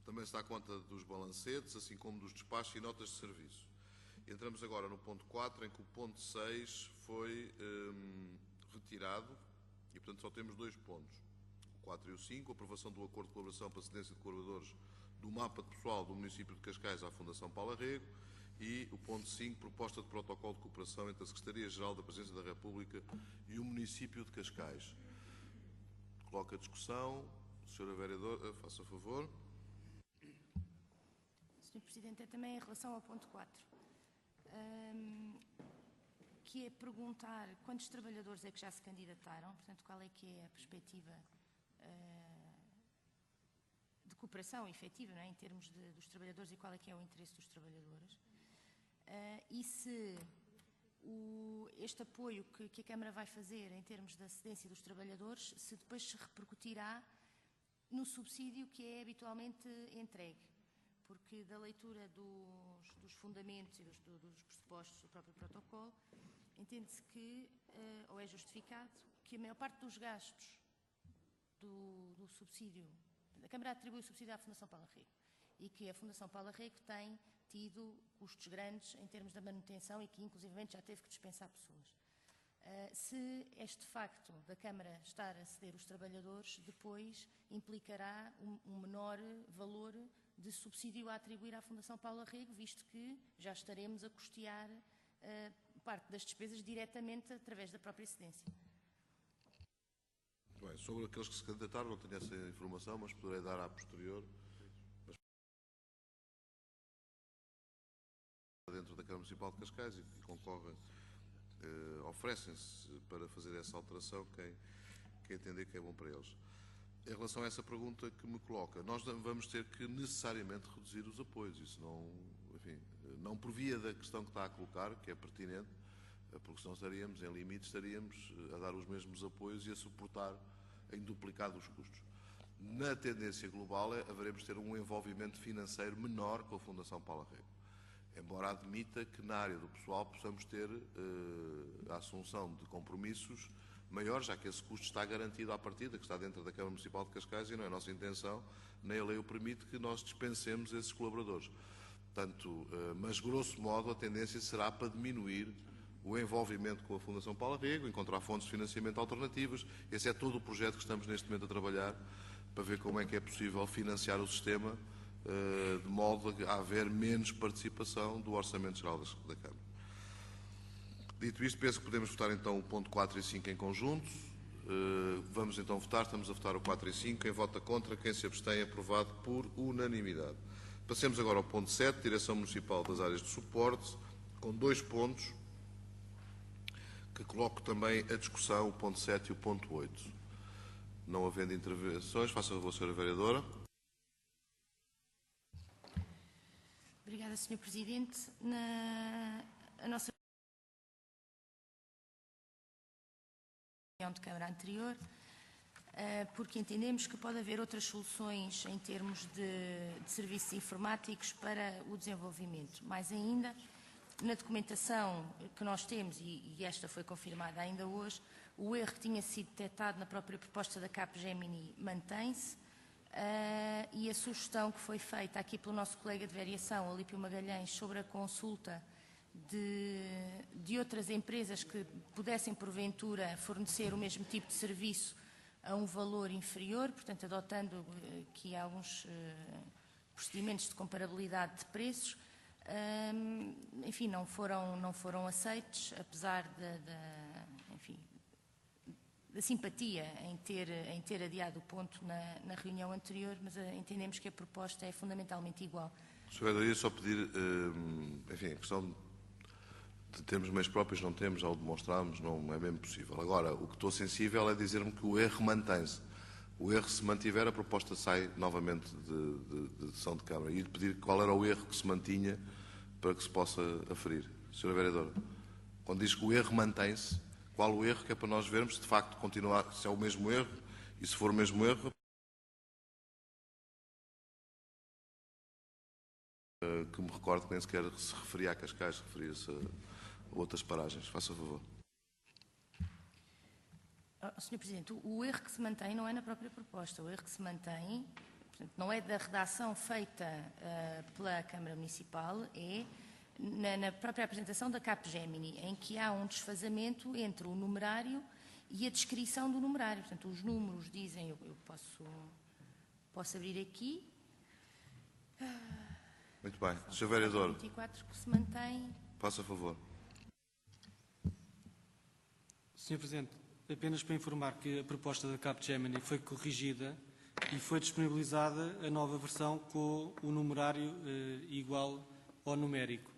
Também está a conta dos balancetes, assim como dos despachos e notas de serviço. Entramos agora no ponto 4, em que o ponto 6 foi retirado. E, portanto, só temos 2 pontos, o 4 e o 5, aprovação do acordo de colaboração para cedência de colaboradores do mapa de pessoal do município de Cascais à Fundação Paulo Arrego, e o ponto 5, proposta de protocolo de cooperação entre a Secretaria-Geral da Presidência da República e o município de Cascais. Coloco a discussão. Senhora vereadora, faça favor. Sr. Presidente, é também em relação ao ponto 4. Que é perguntar quantos trabalhadores é que já se candidataram, portanto, qual é que é a perspectiva de cooperação efetiva, não é, em termos dos trabalhadores, e qual é que é o interesse dos trabalhadores. E se este apoio que a Câmara vai fazer em termos da cedência dos trabalhadores, se depois se repercutirá no subsídio que é habitualmente entregue. Porque da leitura dos fundamentos e dos pressupostos do próprio protocolo, entende-se que, ou é justificado, que a maior parte dos gastos do subsídio, a Câmara atribui o subsídio à Fundação Paulo Arrego, e que a Fundação Paulo Arrego tem tido custos grandes em termos da manutenção e que, inclusivamente, já teve que dispensar pessoas. Se este facto da Câmara estar a ceder os trabalhadores, depois implicará um menor valor de subsídio a atribuir à Fundação Paulo Arrego, visto que já estaremos a custear parte das despesas diretamente através da própria excedência. Bem, sobre aqueles que se candidataram, não tenho essa informação, mas poderei dar à posterior. Dentro da Câmara Municipal de Cascais e que concorrem, oferecem-se para fazer essa alteração quem entender que é bom para eles. Em relação a essa pergunta que me coloca, nós vamos ter que necessariamente reduzir os apoios. Isso não, enfim, não por via da questão que está a colocar, que é pertinente, porque senão estaríamos em limite, estaríamos a dar os mesmos apoios e a suportar em duplicado os custos. Na tendência global, haveremos de ter um envolvimento financeiro menor com a Fundação Paulo Arrego. Embora admita que na área do pessoal possamos ter a assunção de compromissos maiores, já que esse custo está garantido à partida, que está dentro da Câmara Municipal de Cascais, e não é nossa intenção, nem a lei o permite, que nós dispensemos esses colaboradores. Portanto, mas grosso modo a tendência será para diminuir o envolvimento com a Fundação Paulo Arrego, encontrar fontes de financiamento alternativas. Esse é todo o projeto que estamos neste momento a trabalhar, para ver como é que é possível financiar o sistema de modo a haver menos participação do Orçamento Geral da Câmara. Dito isto, penso que podemos votar então o ponto 4 e 5 em conjunto. Vamos então votar, estamos a votar o 4 e 5. Quem vota contra, quem se abstém, aprovado por unanimidade. Passemos agora ao ponto 7, Direção Municipal das Áreas de Suporte, com 2 pontos. que coloco também a discussão, o ponto 7 e o ponto 8. Não havendo intervenções, faça favor, Sra. Vereadora. Obrigada, Sr. Presidente. A nossa reunião de Câmara anterior, porque entendemos que pode haver outras soluções em termos de serviços informáticos para o desenvolvimento. Mais ainda, na documentação que nós temos, e esta foi confirmada ainda hoje, o erro que tinha sido detectado na própria proposta da Capgemini mantém-se, e a sugestão que foi feita aqui pelo nosso colega de variação, Alípio Magalhães, sobre a consulta de outras empresas que pudessem, porventura, fornecer o mesmo tipo de serviço a um valor inferior, portanto, adotando aqui alguns procedimentos de comparabilidade de preços, enfim, não foram aceitos, apesar da simpatia em ter adiado o ponto na reunião anterior, mas entendemos que a proposta é fundamentalmente igual. Sr. Vereador, ia só pedir, enfim, a questão de termos meios próprios, não temos, já o demonstramos, não é mesmo possível. Agora, o que estou sensível é dizer-me que o erro mantém-se. O erro, se mantiver, a proposta sai novamente de sessão de Câmara. E de pedir qual era o erro que se mantinha para que se possa aferir. Sra. Vereadora, quando diz que o erro mantém-se, qual o erro, que é para nós vermos se de facto continuar, se é o mesmo erro, e se for o mesmo erro, que me recordo que nem sequer se referia a Cascais, referia-se a outras paragens. Faça favor. Sr. Presidente, o erro que se mantém não é na própria proposta. O erro que se mantém, portanto, não é da redação feita pela Câmara Municipal, é na própria apresentação da Capgemini, em que há um desfazamento entre o numerário e a descrição do numerário. Portanto, os números dizem, eu posso abrir aqui. Muito bem. Sr. Vereador, 24 que se mantém. faça favor. Sr. Presidente, apenas para informar que a proposta da Capgemini foi corrigida e foi disponibilizada a nova versão com o numerário igual ao numérico.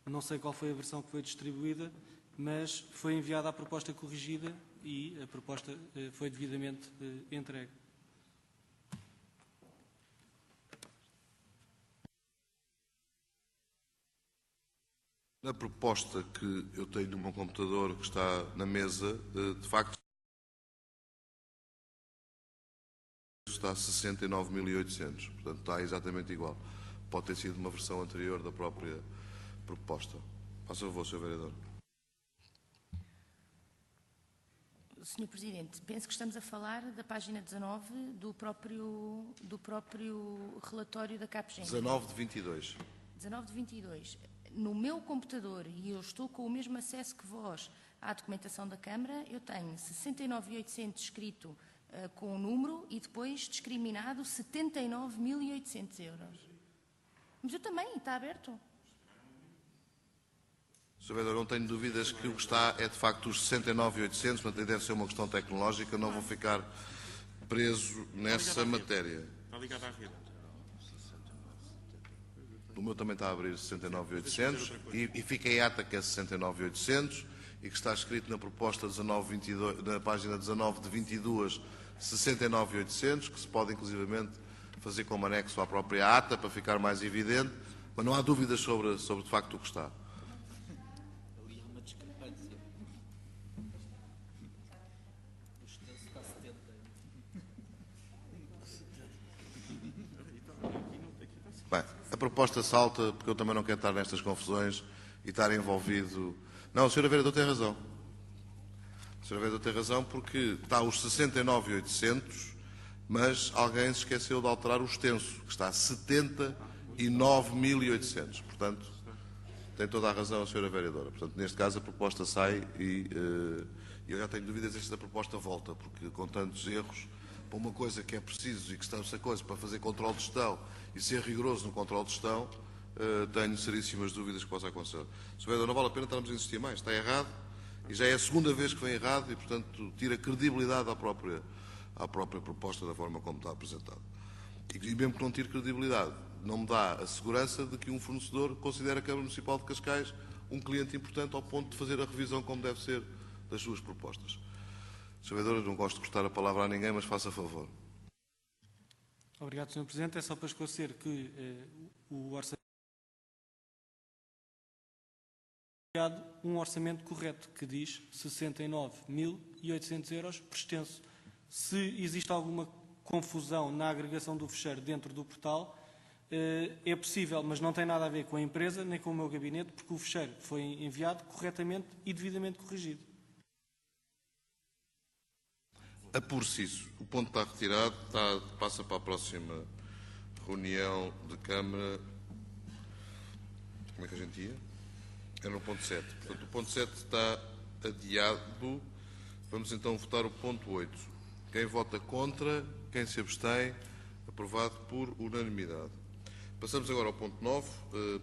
Não sei qual foi a versão que foi distribuída, mas foi enviada a proposta corrigida e a proposta foi devidamente entregue. Na proposta que eu tenho no meu computador, que está na mesa, de facto, está a 69.800. Portanto, está exatamente igual. Pode ter sido uma versão anterior da própria proposta. Faça favor, Sr. Vereador. Sr. Presidente, penso que estamos a falar da página 19 do próprio relatório da Capgemini. 19 de 22. 19 de 22. No meu computador, e eu estou com o mesmo acesso que vós à documentação da Câmara, eu tenho 69.800 escrito com o número e depois discriminado 79.800 euros. Mas eu também, está aberto. Sr. Vereador, não tenho dúvidas que o que está é de facto os 69.800, portanto deve ser uma questão tecnológica, não vou ficar preso nessa matéria. Está ligado à rede. O meu também está a abrir 69.800 e fica em ata que é 69.800 e que está escrito na proposta 1922, na página 19 de 22, 69.800, que se pode inclusivamente fazer como anexo à própria ata para ficar mais evidente, mas não há dúvidas sobre de facto o que está. Ali há uma discrepância. O extenso está 70. Bem, a proposta salta, porque eu também não quero estar nestas confusões e estar envolvido... Não, a Sra. Vereador tem razão. A Sra. Vereador tem razão porque está os 69.800, mas alguém se esqueceu de alterar o extenso, que está a 79.800. Portanto, tem toda a razão a Sra. Vereadora. Portanto, neste caso a proposta sai e eu já tenho dúvidas se a proposta volta, porque com tantos erros, para uma coisa que é preciso e que está essa coisa para fazer controle de gestão e ser rigoroso no controle de gestão, tenho seríssimas dúvidas que possa acontecer. Sr. Vereador, não vale a pena estarmos a insistir mais. Está errado e já é a segunda vez que vem errado e, portanto, tira credibilidade à própria proposta da forma como está apresentada. E mesmo que não tire credibilidade, não me dá a segurança de que um fornecedor considera a Câmara Municipal de Cascais um cliente importante ao ponto de fazer a revisão como deve ser das suas propostas. Sr. Vereador, eu não gosto de cortar a palavra a ninguém, mas faça favor. Obrigado, Sr. Presidente. É só para esclarecer que o orçamento um orçamento correto que diz 69.800 euros por extenso. Se existe alguma confusão na agregação do fecheiro dentro do portal, é possível, mas não tem nada a ver com a empresa nem com o meu gabinete, porque o fecheiro foi enviado corretamente e devidamente corrigido. Apure-se isso. O ponto está retirado, passa para a próxima reunião de Câmara. Como é que a gente ia? Era no ponto 7. Portanto, o ponto 7 está adiado. Vamos então votar o ponto 8. Quem vota contra, quem se abstém, aprovado por unanimidade. Passamos agora ao ponto 9,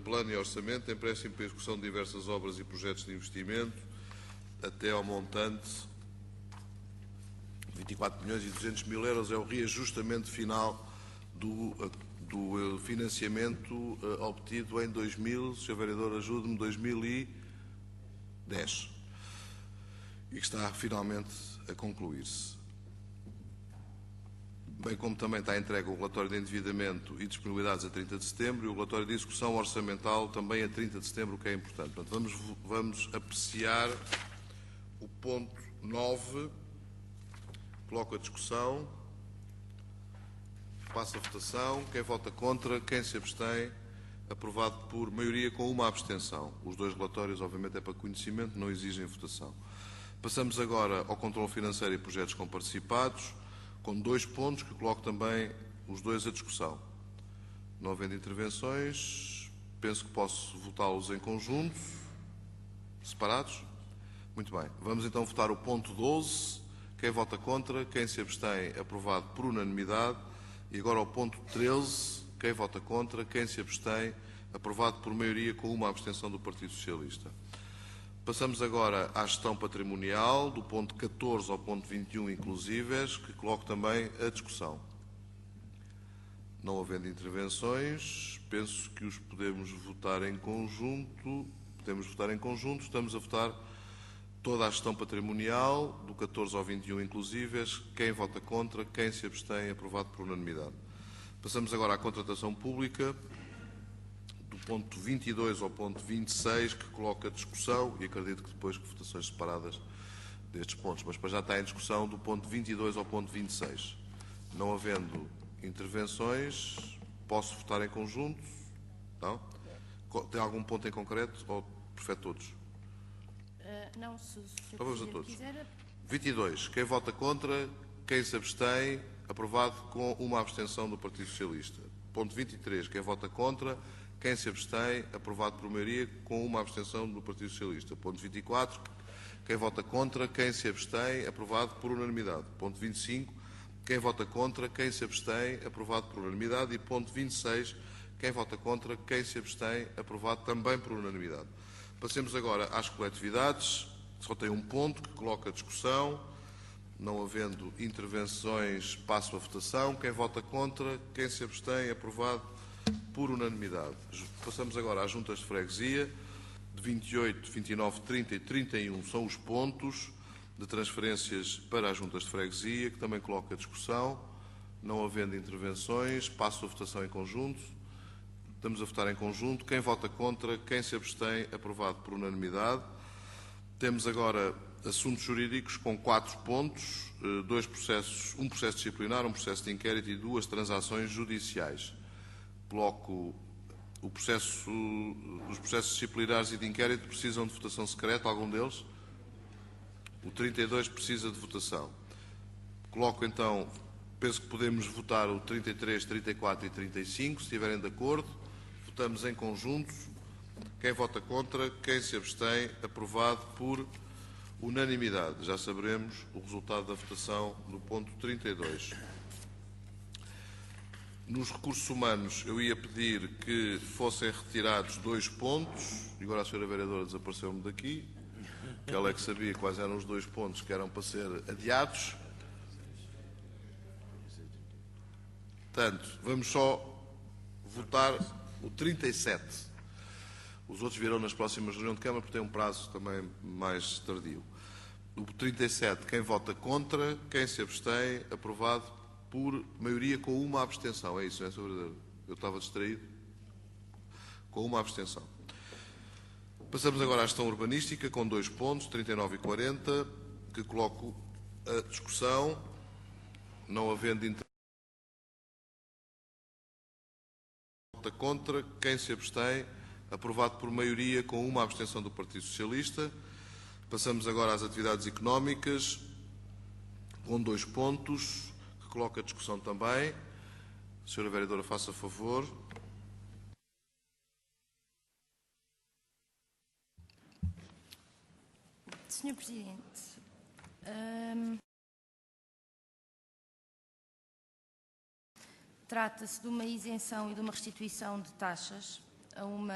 plano e orçamento, empréstimo para execução de diversas obras e projetos de investimento, até ao montante de 24.200.000 euros, é o reajustamento final do financiamento obtido em 2000, Sr. Vereador, ajude-me, 2010, e que está finalmente a concluir-se. Bem como também está entregue o relatório de endividamento e disponibilidades a 30 de setembro e o relatório de execução orçamental também a 30 de setembro, o que é importante. Portanto, vamos apreciar o ponto 9, coloco a discussão, passo a votação, quem vota contra, quem se abstém, aprovado por maioria com uma abstenção. Os dois relatórios, obviamente, é para conhecimento, não exigem votação. Passamos agora ao controle financeiro e projetos comparticipados, com 2 pontos que coloco também os dois à discussão. Não havendo intervenções, penso que posso votá-los em conjunto, separados. Muito bem. Vamos então votar o ponto 12. Quem vota contra, quem se abstém, aprovado por unanimidade. E agora o ponto 13. Quem vota contra, quem se abstém, aprovado por maioria com uma abstenção do Partido Socialista. Passamos agora à gestão patrimonial, do ponto 14 ao ponto 21 inclusíveis, que coloco também a discussão. Não havendo intervenções, penso que os podemos votar em conjunto. Estamos a votar toda a gestão patrimonial, do 14 ao 21 inclusíveis. Quem vota contra, quem se abstém, aprovado por unanimidade. Passamos agora à contratação pública, do ponto 22 ao ponto 26, que coloca a discussão, e acredito que depois que votações separadas destes pontos, mas para já está em discussão do ponto 22 ao ponto 26. Não havendo intervenções, posso votar em conjunto? Não? Tem algum ponto em concreto ou prefere todos? Não, se o Então vamos a todos. quiser. 22. Quem vota contra, quem se abstém, aprovado com uma abstenção do Partido Socialista. Ponto 23. Quem vota contra, quem se abstém, aprovado por maioria com uma abstenção do Partido Socialista. Ponto 24. Quem vota contra, quem se abstém, aprovado por unanimidade. Ponto 25. Quem vota contra, quem se abstém, aprovado por unanimidade. E ponto 26. Quem vota contra, quem se abstém, aprovado também por unanimidade. Passemos agora às coletividades. Só tem um ponto que coloca a discussão. Não havendo intervenções, passo a votação. Quem vota contra, quem se abstém, aprovado por unanimidade. Passamos agora às juntas de freguesia. De 28, 29, 30 e 31 são os pontos de transferências para as juntas de freguesia, que também coloca a discussão. Não havendo intervenções, passo a votação em conjunto. Estamos a votar em conjunto. Quem vota contra, quem se abstém, aprovado por unanimidade. Temos agora assuntos jurídicos com 4 pontos, 2 processos, um processo disciplinar, um processo de inquérito e 2 transações judiciais. Coloco os processos disciplinares e de inquérito precisam de votação secreta, algum deles? O 32 precisa de votação. Coloco então, penso que podemos votar o 33, 34 e 35, se estiverem de acordo. Votamos em conjunto. Quem vota contra, quem se abstém, aprovado por unanimidade. Já saberemos o resultado da votação no ponto 32. Nos recursos humanos, eu ia pedir que fossem retirados 2 pontos, e agora a Sra. Vereadora desapareceu-me daqui, que ela é que sabia quais eram os 2 pontos que eram para ser adiados. Portanto, vamos só votar o 37. Os outros virão nas próximas reuniões de Câmara, porque tem um prazo também mais tardio. O 37, quem vota contra, quem se abstém, aprovado por maioria com uma abstenção. É isso, não é, Sr. Vereador? Eu estava distraído. Com uma abstenção. Passamos agora à gestão urbanística, com 2 pontos, 39 e 40, que coloco a discussão, não havendo vota contra, quem se abstém, aprovado por maioria com uma abstenção do Partido Socialista. Passamos agora às atividades económicas, com 2 pontos, que coloco a discussão também. Senhora Vereadora, faça favor. Senhor Presidente, trata-se de uma isenção e de uma restituição de taxas a uma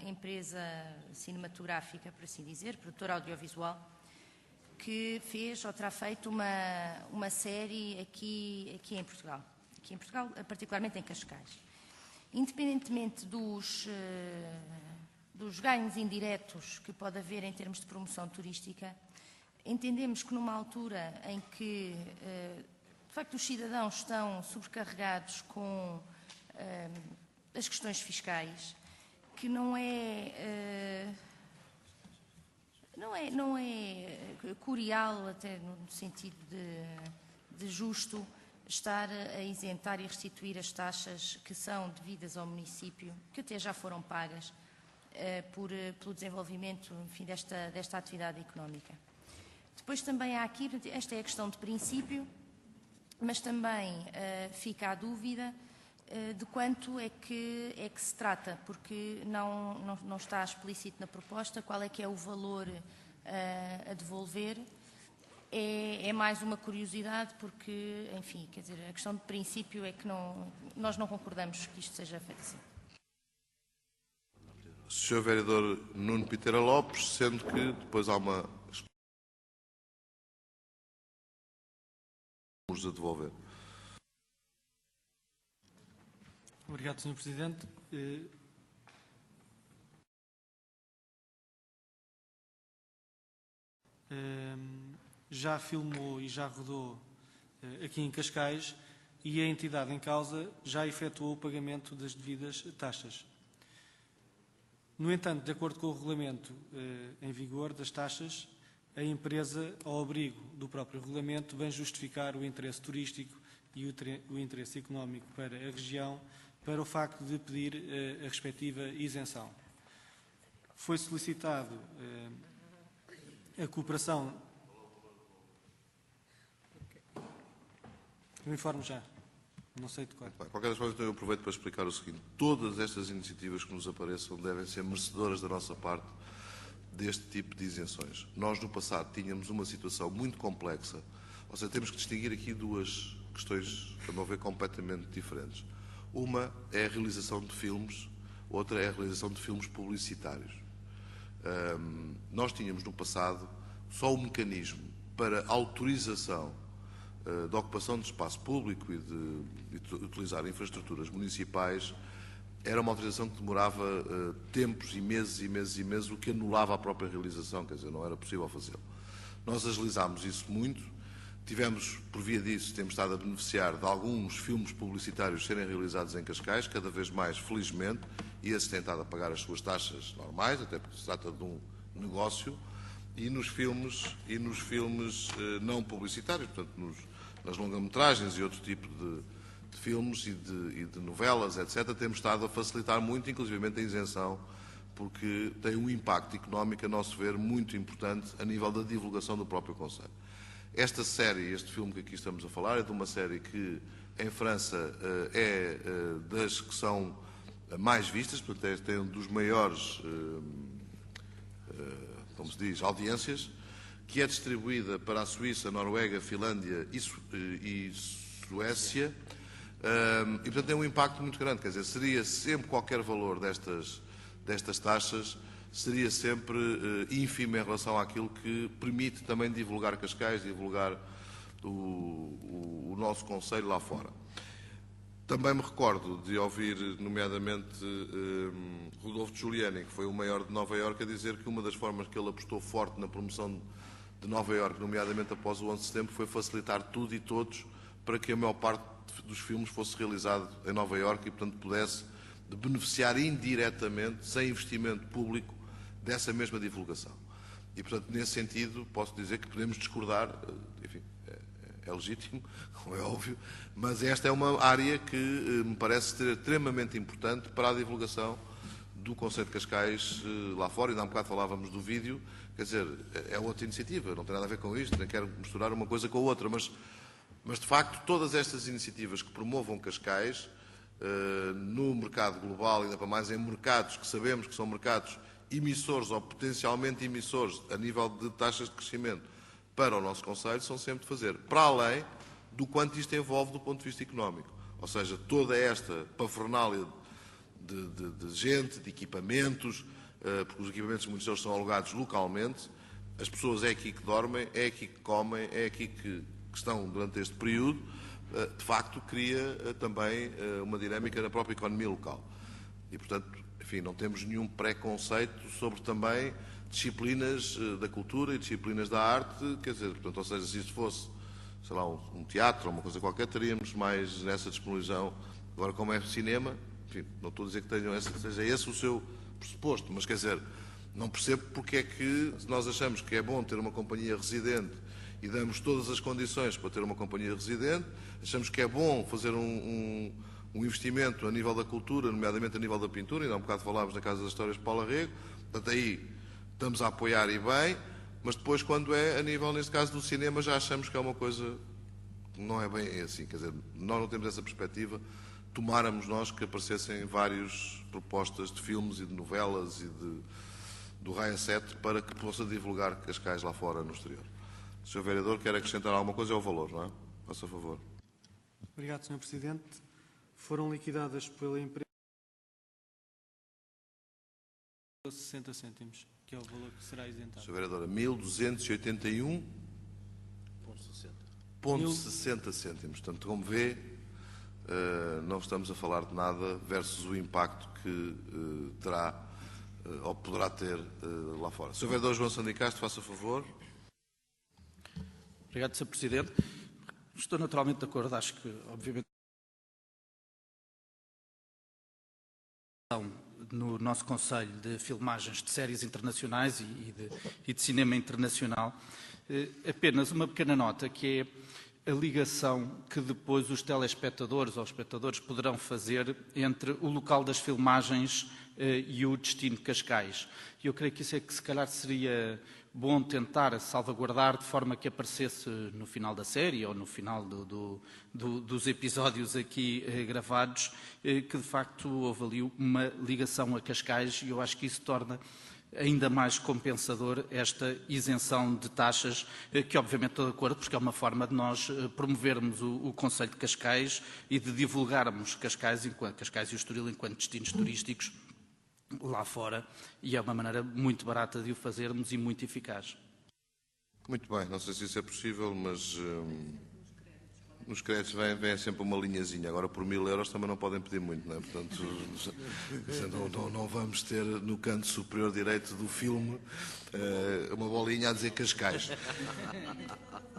empresa cinematográfica, por assim dizer, produtora audiovisual, que fez ou terá feito uma série aqui em Portugal, particularmente em Cascais. Independentemente dos ganhos indiretos que pode haver em termos de promoção turística, entendemos que numa altura em que, de facto, os cidadãos estão sobrecarregados com as questões fiscais, que não é curial, até no sentido de justo, estar a isentar e restituir as taxas que são devidas ao município, que até já foram pagas, pelo desenvolvimento, enfim, desta atividade económica. Depois também há aqui, esta é a questão de princípio, mas também fica a dúvida de quanto é que se trata, porque não está explícito na proposta qual é que é o valor a devolver. É mais uma curiosidade, porque, enfim, quer dizer, a questão de princípio é que nós não concordamos que isto seja feito assim. Sr. Vereador Nuno Piteira Lopes, sendo que depois há uma vamos a devolver. Obrigado, Sr. Presidente. Já filmou e já rodou aqui em Cascais e a entidade em causa já efetuou o pagamento das devidas taxas. No entanto, de acordo com o regulamento em vigor das taxas, a empresa, ao abrigo do próprio regulamento, vem justificar o interesse turístico e o interesse económico para a região para o facto de pedir a respectiva isenção. Foi solicitado a cooperação. Eu informo já. Não sei de qual. De qualquer forma, eu aproveito para explicar o seguinte. Todas estas iniciativas que nos apareçam devem ser merecedoras da nossa parte deste tipo de isenções. Nós, no passado, tínhamos uma situação muito complexa. Ou seja, temos que distinguir aqui 2 questões, a meu ver, completamente diferentes. Uma é a realização de filmes, outra é a realização de filmes publicitários. Nós tínhamos, no passado, só um mecanismo para autorização da ocupação de espaço público e de utilizar infraestruturas municipais. Era uma autorização que demorava tempos e meses e meses e meses, o que anulava a própria realização, quer dizer, não era possível fazê-lo. Nós agilizámos isso muito, tivemos, por via disso, temos estado a beneficiar de alguns filmes publicitários serem realizados em Cascais, cada vez mais, felizmente, e esses têm estado a pagar as suas taxas normais, até porque se trata de um negócio, e nos filmes não publicitários, portanto, nas longa-metragens e outro tipo de filmes e de novelas, etc., temos estado a facilitar muito, inclusivamente a isenção, porque tem um impacto económico, a nosso ver, muito importante a nível da divulgação do próprio Conselho. Esta série, este filme que aqui estamos a falar, é de uma série que em França é das que são mais vistas, portanto tem um dos maiores, como se diz, audiências, que é distribuída para a Suíça, Noruega, Finlândia e Suécia, e portanto tem um impacto muito grande, quer dizer, seria sempre qualquer valor destas taxas, seria sempre ínfimo em relação àquilo que permite também divulgar Cascais, divulgar o nosso Conselho lá fora. Também me recordo de ouvir, nomeadamente, Rodolfo Giuliani, que foi o maior de Nova Iorque, a dizer que uma das formas que ele apostou forte na promoção de Nova Iorque, nomeadamente após o 11 de setembro, foi facilitar tudo e todos para que a maior parte dos filmes fosse realizado em Nova Iorque e, portanto, pudesse beneficiar indiretamente, sem investimento público, dessa mesma divulgação. E, portanto, nesse sentido, posso dizer que podemos discordar, enfim, é legítimo, como é óbvio, mas esta é uma área que me parece ser extremamente importante para a divulgação do Concelho de Cascais lá fora. Ainda há um bocado falávamos do vídeo, quer dizer, é outra iniciativa, não tem nada a ver com isto, nem quero misturar uma coisa com a outra, mas de facto, todas estas iniciativas que promovam Cascais no mercado global, ainda para mais em mercados que sabemos que são mercados emissores ou potencialmente emissores a nível de taxas de crescimento para o nosso Concelho, são sempre de fazer, para além do quanto isto envolve do ponto de vista económico. Ou seja, toda esta pafornália de gente, de equipamentos, porque os equipamentos muitos deles são alugados localmente, as pessoas é aqui que dormem, é aqui que comem, é aqui que estão durante este período, de facto cria também uma dinâmica na própria economia local. E, portanto, enfim, não temos nenhum preconceito sobre também disciplinas da cultura e disciplinas da arte, quer dizer, portanto, ou seja, se isto fosse, sei lá, um teatro ou uma coisa qualquer, teríamos mais nessa disponibilização. Agora, como é cinema, enfim, não estou a dizer que seja esse o seu pressuposto, mas quer dizer, não percebo porque é que nós achamos que é bom ter uma companhia residente e damos todas as condições para ter uma companhia residente, achamos que é bom fazer um investimento a nível da cultura, nomeadamente a nível da pintura, ainda há um bocado falámos na Casa das Histórias de Paula Rego, portanto aí estamos a apoiar e bem, mas depois quando é a nível, neste caso, do cinema, já achamos que é uma coisa que não é bem assim, quer dizer, nós não temos essa perspectiva, tomáramos nós que aparecessem várias propostas de filmes e de novelas e do Raia 7 para que possa divulgar Cascais lá fora no exterior. O Sr. Vereador quer acrescentar alguma coisa, é o valor, não é? Faça favor. Obrigado, Sr. Presidente. Foram liquidadas pela empresa 60 cêntimos, que é o valor que será isentado. Sr. Vereadora, 1.281,60 cêntimos. Portanto, como vê, não estamos a falar de nada versus o impacto que terá ou poderá ter lá fora. Sr. Vereador João Sandicastro, faça favor. Obrigado, Sr. Presidente. Estou naturalmente de acordo, acho que, obviamente, no nosso Conselho de Filmagens de séries internacionais e de cinema internacional, apenas uma pequena nota, que é a ligação que depois os telespectadores ou espectadores poderão fazer entre o local das filmagens e o destino de Cascais. Eu creio que isso é que se calhar seria bom tentar salvaguardar de forma que aparecesse no final da série ou no final dos episódios aqui gravados, que de facto houve ali uma ligação a Cascais, e eu acho que isso torna ainda mais compensador esta isenção de taxas, que obviamente estou de acordo, porque é uma forma de nós promovermos o Concelho de Cascais e de divulgarmos Cascais e o Estoril enquanto destinos turísticos lá fora, e é uma maneira muito barata de o fazermos e muito eficaz. Muito bem, não sei se isso é possível, mas nos créditos vem sempre uma linhazinha. Agora, por 1.000 euros também não podem pedir muito, não é? Portanto, não vamos ter no canto superior direito do filme uma bolinha a dizer Cascais.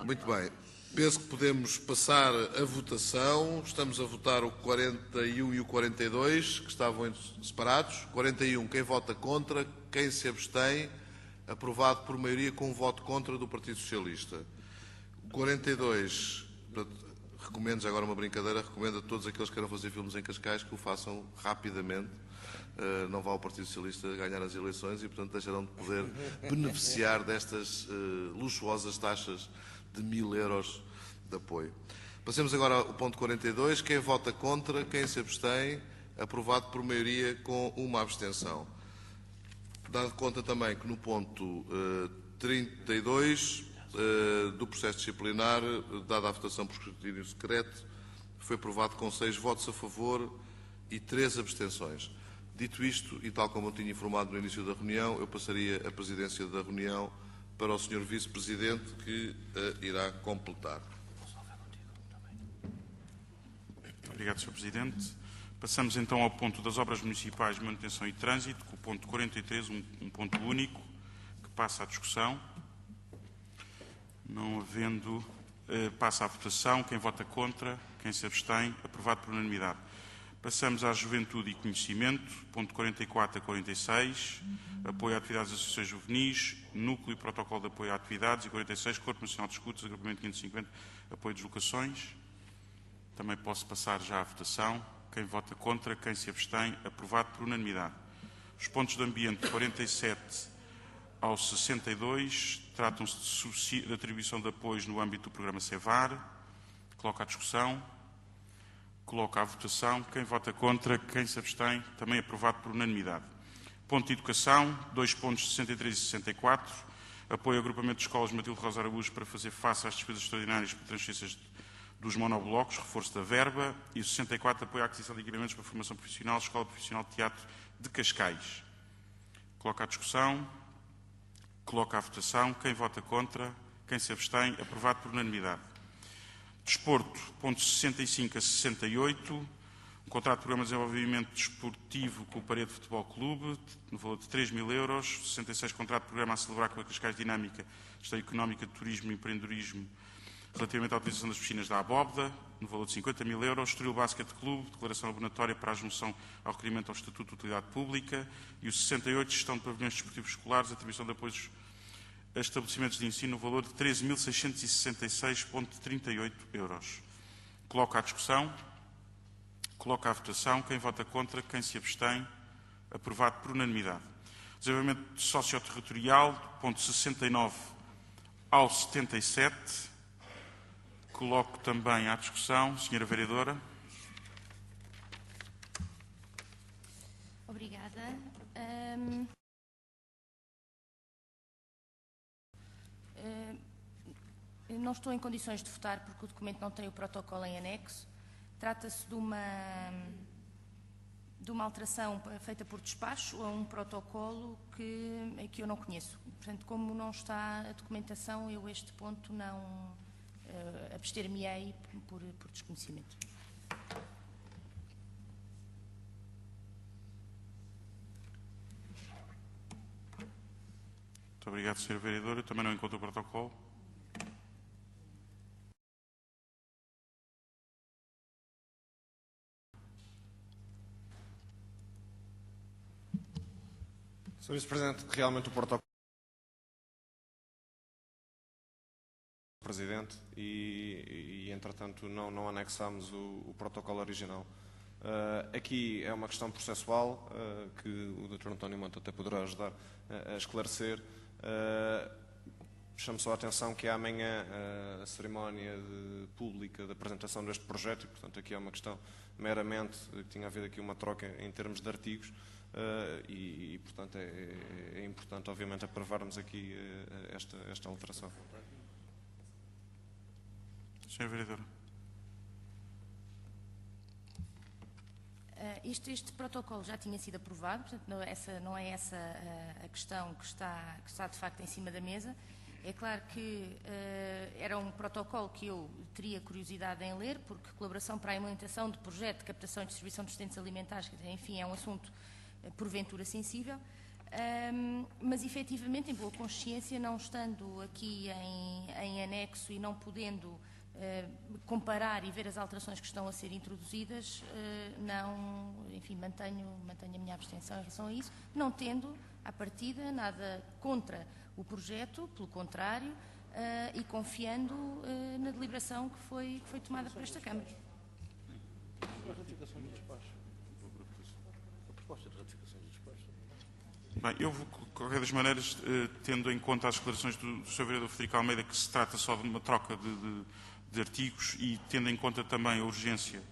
Muito bem. Penso que podemos passar a votação. Estamos a votar o 41 e o 42, que estavam separados. 41, quem vota contra, quem se abstém, aprovado por maioria com um voto contra do Partido Socialista. O 42, recomendo, já agora uma brincadeira, recomendo a todos aqueles que queiram fazer filmes em Cascais que o façam rapidamente. Não vá o Partido Socialista ganhar as eleições e, portanto, deixarão de poder beneficiar destas luxuosas taxas de 1.000 euros de apoio. Passemos agora ao ponto 42. Quem vota contra, quem se abstém, aprovado por maioria com uma abstenção. Dado conta também que no ponto 32 do processo disciplinar, dada a votação por escrutínio secreto, foi aprovado com 6 votos a favor e 3 abstenções. Dito isto, e tal como eu tinha informado no início da reunião, eu passaria a presidência da reunião para o Sr. Vice-Presidente, que irá completar. Obrigado, Sr. Presidente. Passamos então ao ponto das obras municipais de manutenção e trânsito, com o ponto 43, um ponto único, que passa à discussão. Não havendo, passa à votação. Quem vota contra? Quem se abstém? Aprovado por unanimidade. Passamos à Juventude e Conhecimento, ponto 44 a 46, apoio a atividades das associações juvenis, núcleo e protocolo de apoio a atividades, e 46, Corpo Nacional de Escutas, agrupamento 550, apoio a deslocações. Também posso passar já à votação. Quem vota contra, quem se abstém, aprovado por unanimidade. Os pontos de ambiente 47 ao 62 tratam-se de atribuição de apoios no âmbito do programa CEVAR. Coloco à discussão. Coloco à votação. Quem vota contra, quem se abstém, também aprovado por unanimidade. Ponto de Educação, 2 pontos 63 e 64. Apoio ao agrupamento de escolas Matilde Rosa Araújo para fazer face às despesas extraordinárias por transferências dos monoblocos, reforço da verba. E o 64, apoio à aquisição de equipamentos para a formação profissional, Escola Profissional de Teatro de Cascais. Coloco à discussão. Coloco à votação. Quem vota contra, quem se abstém, aprovado por unanimidade. Desporto, pontos 65 a 68, um contrato de programa de desenvolvimento desportivo com o Parede Futebol Clube, no valor de 3.000 euros, 66, contrato de programa a celebrar com a Cascais Dinâmica, Gestão Económica de Turismo e Empreendedorismo, relativamente à utilização das piscinas da Abóbeda, no valor de 50.000 euros, Estoril Basket Clube, declaração abonatória para a junção ao requerimento ao Estatuto de Utilidade Pública, e o 68, gestão de pavilhões desportivos escolares, atribuição de apoios a estabelecimentos de ensino no valor de 13.666,38 euros. Coloco à discussão. Coloco à votação. Quem vota contra, quem se abstém, aprovado por unanimidade. Desenvolvimento socioterritorial, ponto 69 ao 77. Coloco também à discussão. Senhora Vereadora. Obrigada. Não estou em condições de votar porque o documento não tem o protocolo em anexo. Trata-se de uma alteração feita por despacho a um protocolo que eu não conheço. Portanto, como não está a documentação, eu este ponto não abster-me-ei por desconhecimento. Muito obrigado, Sra. Vereadora. Eu também não encontro o protocolo. Sr. Vice-Presidente, realmente o protocolo do Presidente e entretanto, não anexámos o protocolo original. Aqui é uma questão processual que o Dr. António Monte até poderá ajudar a esclarecer. Chamo só a atenção que há amanhã a cerimónia pública de apresentação deste projeto e, portanto, aqui é uma questão meramente que tinha havido aqui uma troca em termos de artigos e portanto, é importante, obviamente, aprovarmos aqui esta alteração. Sra. Vereadora. Este protocolo já tinha sido aprovado, portanto não é essa a questão que está de facto em cima da mesa. É claro que era um protocolo que eu teria curiosidade em ler, porque colaboração para a implementação de projeto de captação e distribuição de sustentos alimentares, enfim, é um assunto porventura sensível, mas efetivamente, em boa consciência, não estando aqui em anexo e não podendo comparar e ver as alterações que estão a ser introduzidas, mantenho a minha abstenção em relação a isso, não tendo, à partida, nada contra o projeto, pelo contrário, e confiando na deliberação que foi tomada por esta Câmara. Bem, eu vou, de qualquer das maneiras, tendo em conta as declarações do Sr. Vereador Frederico Almeida, que se trata só de uma troca de artigos e tendo em conta também a urgência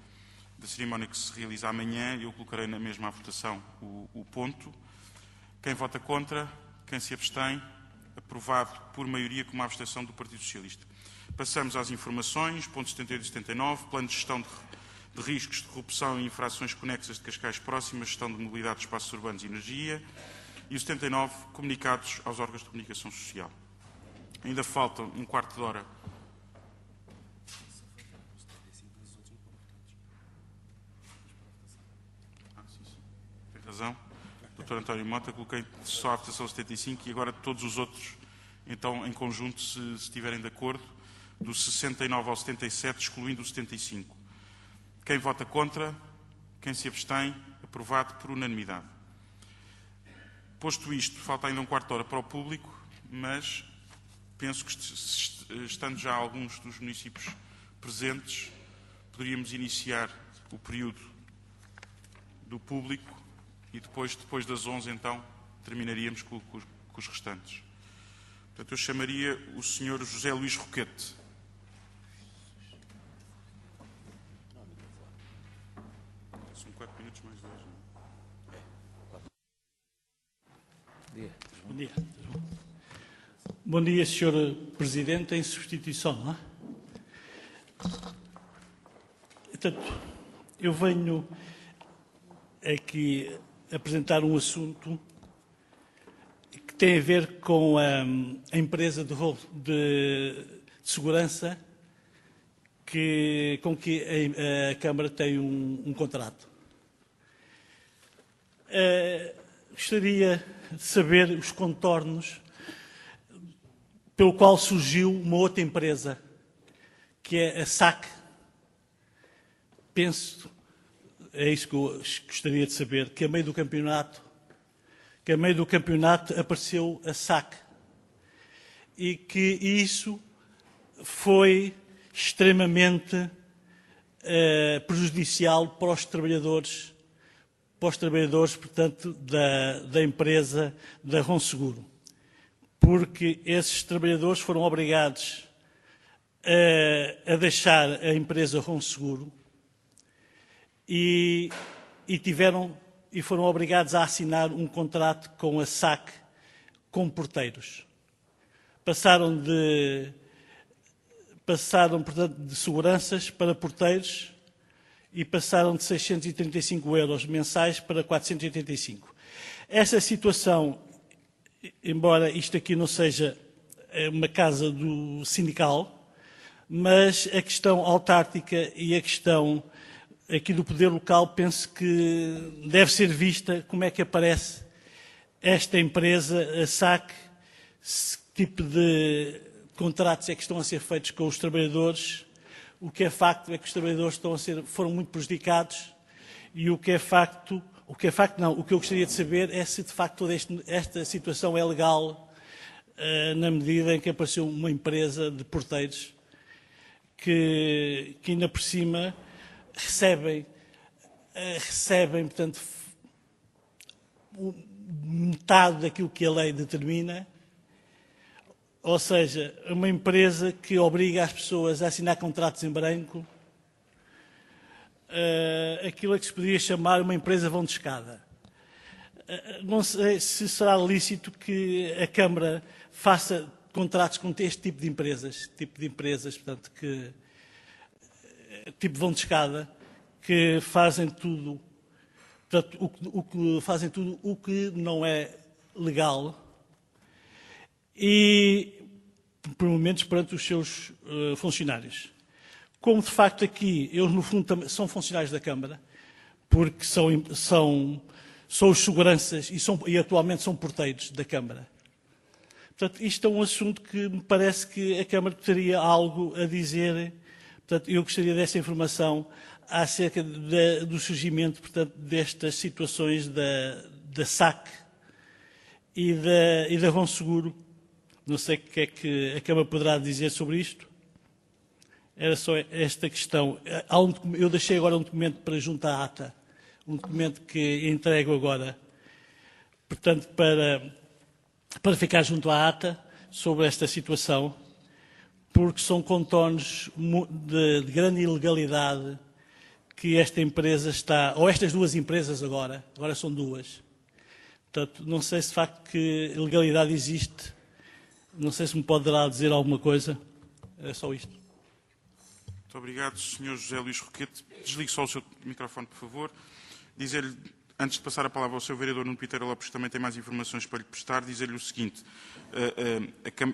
da cerimónia que se realiza amanhã, eu colocarei na mesma votação o ponto. Quem vota contra, quem se abstém, aprovado por maioria com uma abstenção do Partido Socialista. Passamos às informações, pontos 78 e 79, plano de gestão de riscos de corrupção e infrações conexas de Cascais Próximas, gestão de mobilidade de espaços urbanos e energia, e o 79, comunicados aos órgãos de comunicação social. Ainda falta um quarto de hora. Tem razão. Dr. António Mota, coloquei só a votação 75 e agora todos os outros então, em conjunto, se estiverem de acordo, do 69 ao 77, excluindo o 75. Quem vota contra? Quem se abstém? Aprovado por unanimidade. Posto isto, falta ainda um quarto de hora para o público, mas penso que, estando já alguns dos municípios presentes, poderíamos iniciar o período do público e depois das 11, então, terminaríamos com os restantes. Portanto, eu chamaria o Sr. José Luís Roquete. São 4 minutos mais 2, não é? Bom dia. Bom dia, Sr. Presidente, em substituição, não é? Portanto, eu venho aqui apresentar um assunto que tem a ver com a empresa de segurança com que a Câmara tem um contrato. Gostaria de saber os contornos pelo qual surgiu uma outra empresa, que é a SAC. Penso, é isso que eu gostaria de saber, que a meio do campeonato apareceu a SAC e que isso foi extremamente prejudicial para os trabalhadores, portanto, da empresa da Ronseguro, porque esses trabalhadores foram obrigados a deixar a empresa Ronseguro e foram obrigados a assinar um contrato com a SAC como porteiros. Passaram, portanto, de seguranças para porteiros e passaram de 635 euros mensais para 485. Essa situação, embora isto aqui não seja uma casa do sindical, mas a questão autárquica e a questão aqui do poder local, penso que deve ser vista como é que aparece esta empresa, a SAC, que tipo de contratos é que estão a ser feitos com os trabalhadores. O que é facto é que os trabalhadores foram muito prejudicados e o que eu gostaria de saber é se de facto toda esta situação é legal na medida em que apareceu uma empresa de porteiros que ainda por cima recebem, portanto, metade daquilo que a lei determina, ou seja, uma empresa que obriga as pessoas a assinar contratos em branco, aquilo a que se poderia chamar uma empresa vão de escada. Não sei se será lícito que a Câmara faça contratos com este tipo de empresas, portanto, que tipo vão de escada, que fazem tudo, portanto, fazem tudo o que não é legal e, por momentos, perante os seus funcionários. Como, de facto, aqui, eles, no fundo, são funcionários da Câmara, porque são os seguranças e atualmente são porteiros da Câmara. Portanto, isto é um assunto que me parece que a Câmara teria algo a dizer. Portanto, eu gostaria dessa informação acerca do surgimento, portanto, destas situações da SAC e da Ronseguro. Não sei o que é que a Câmara poderá dizer sobre isto. Era só esta questão. Eu deixei agora um documento para junto à ata, um documento que entrego agora, portanto, para ficar junto à ata sobre esta situação, porque são contornos de grande ilegalidade que esta empresa está, ou estas duas empresas agora são duas. Portanto, não sei se de facto que ilegalidade existe, não sei se me poderá dizer alguma coisa, é só isto. Muito obrigado, Sr. José Luís Roquete. Desligue só o seu microfone, por favor. Dizer-lhe, antes de passar a palavra ao Sr. Vereador Nuno Piteira Lopes, que também tem mais informações para lhe prestar, dizer-lhe o seguinte.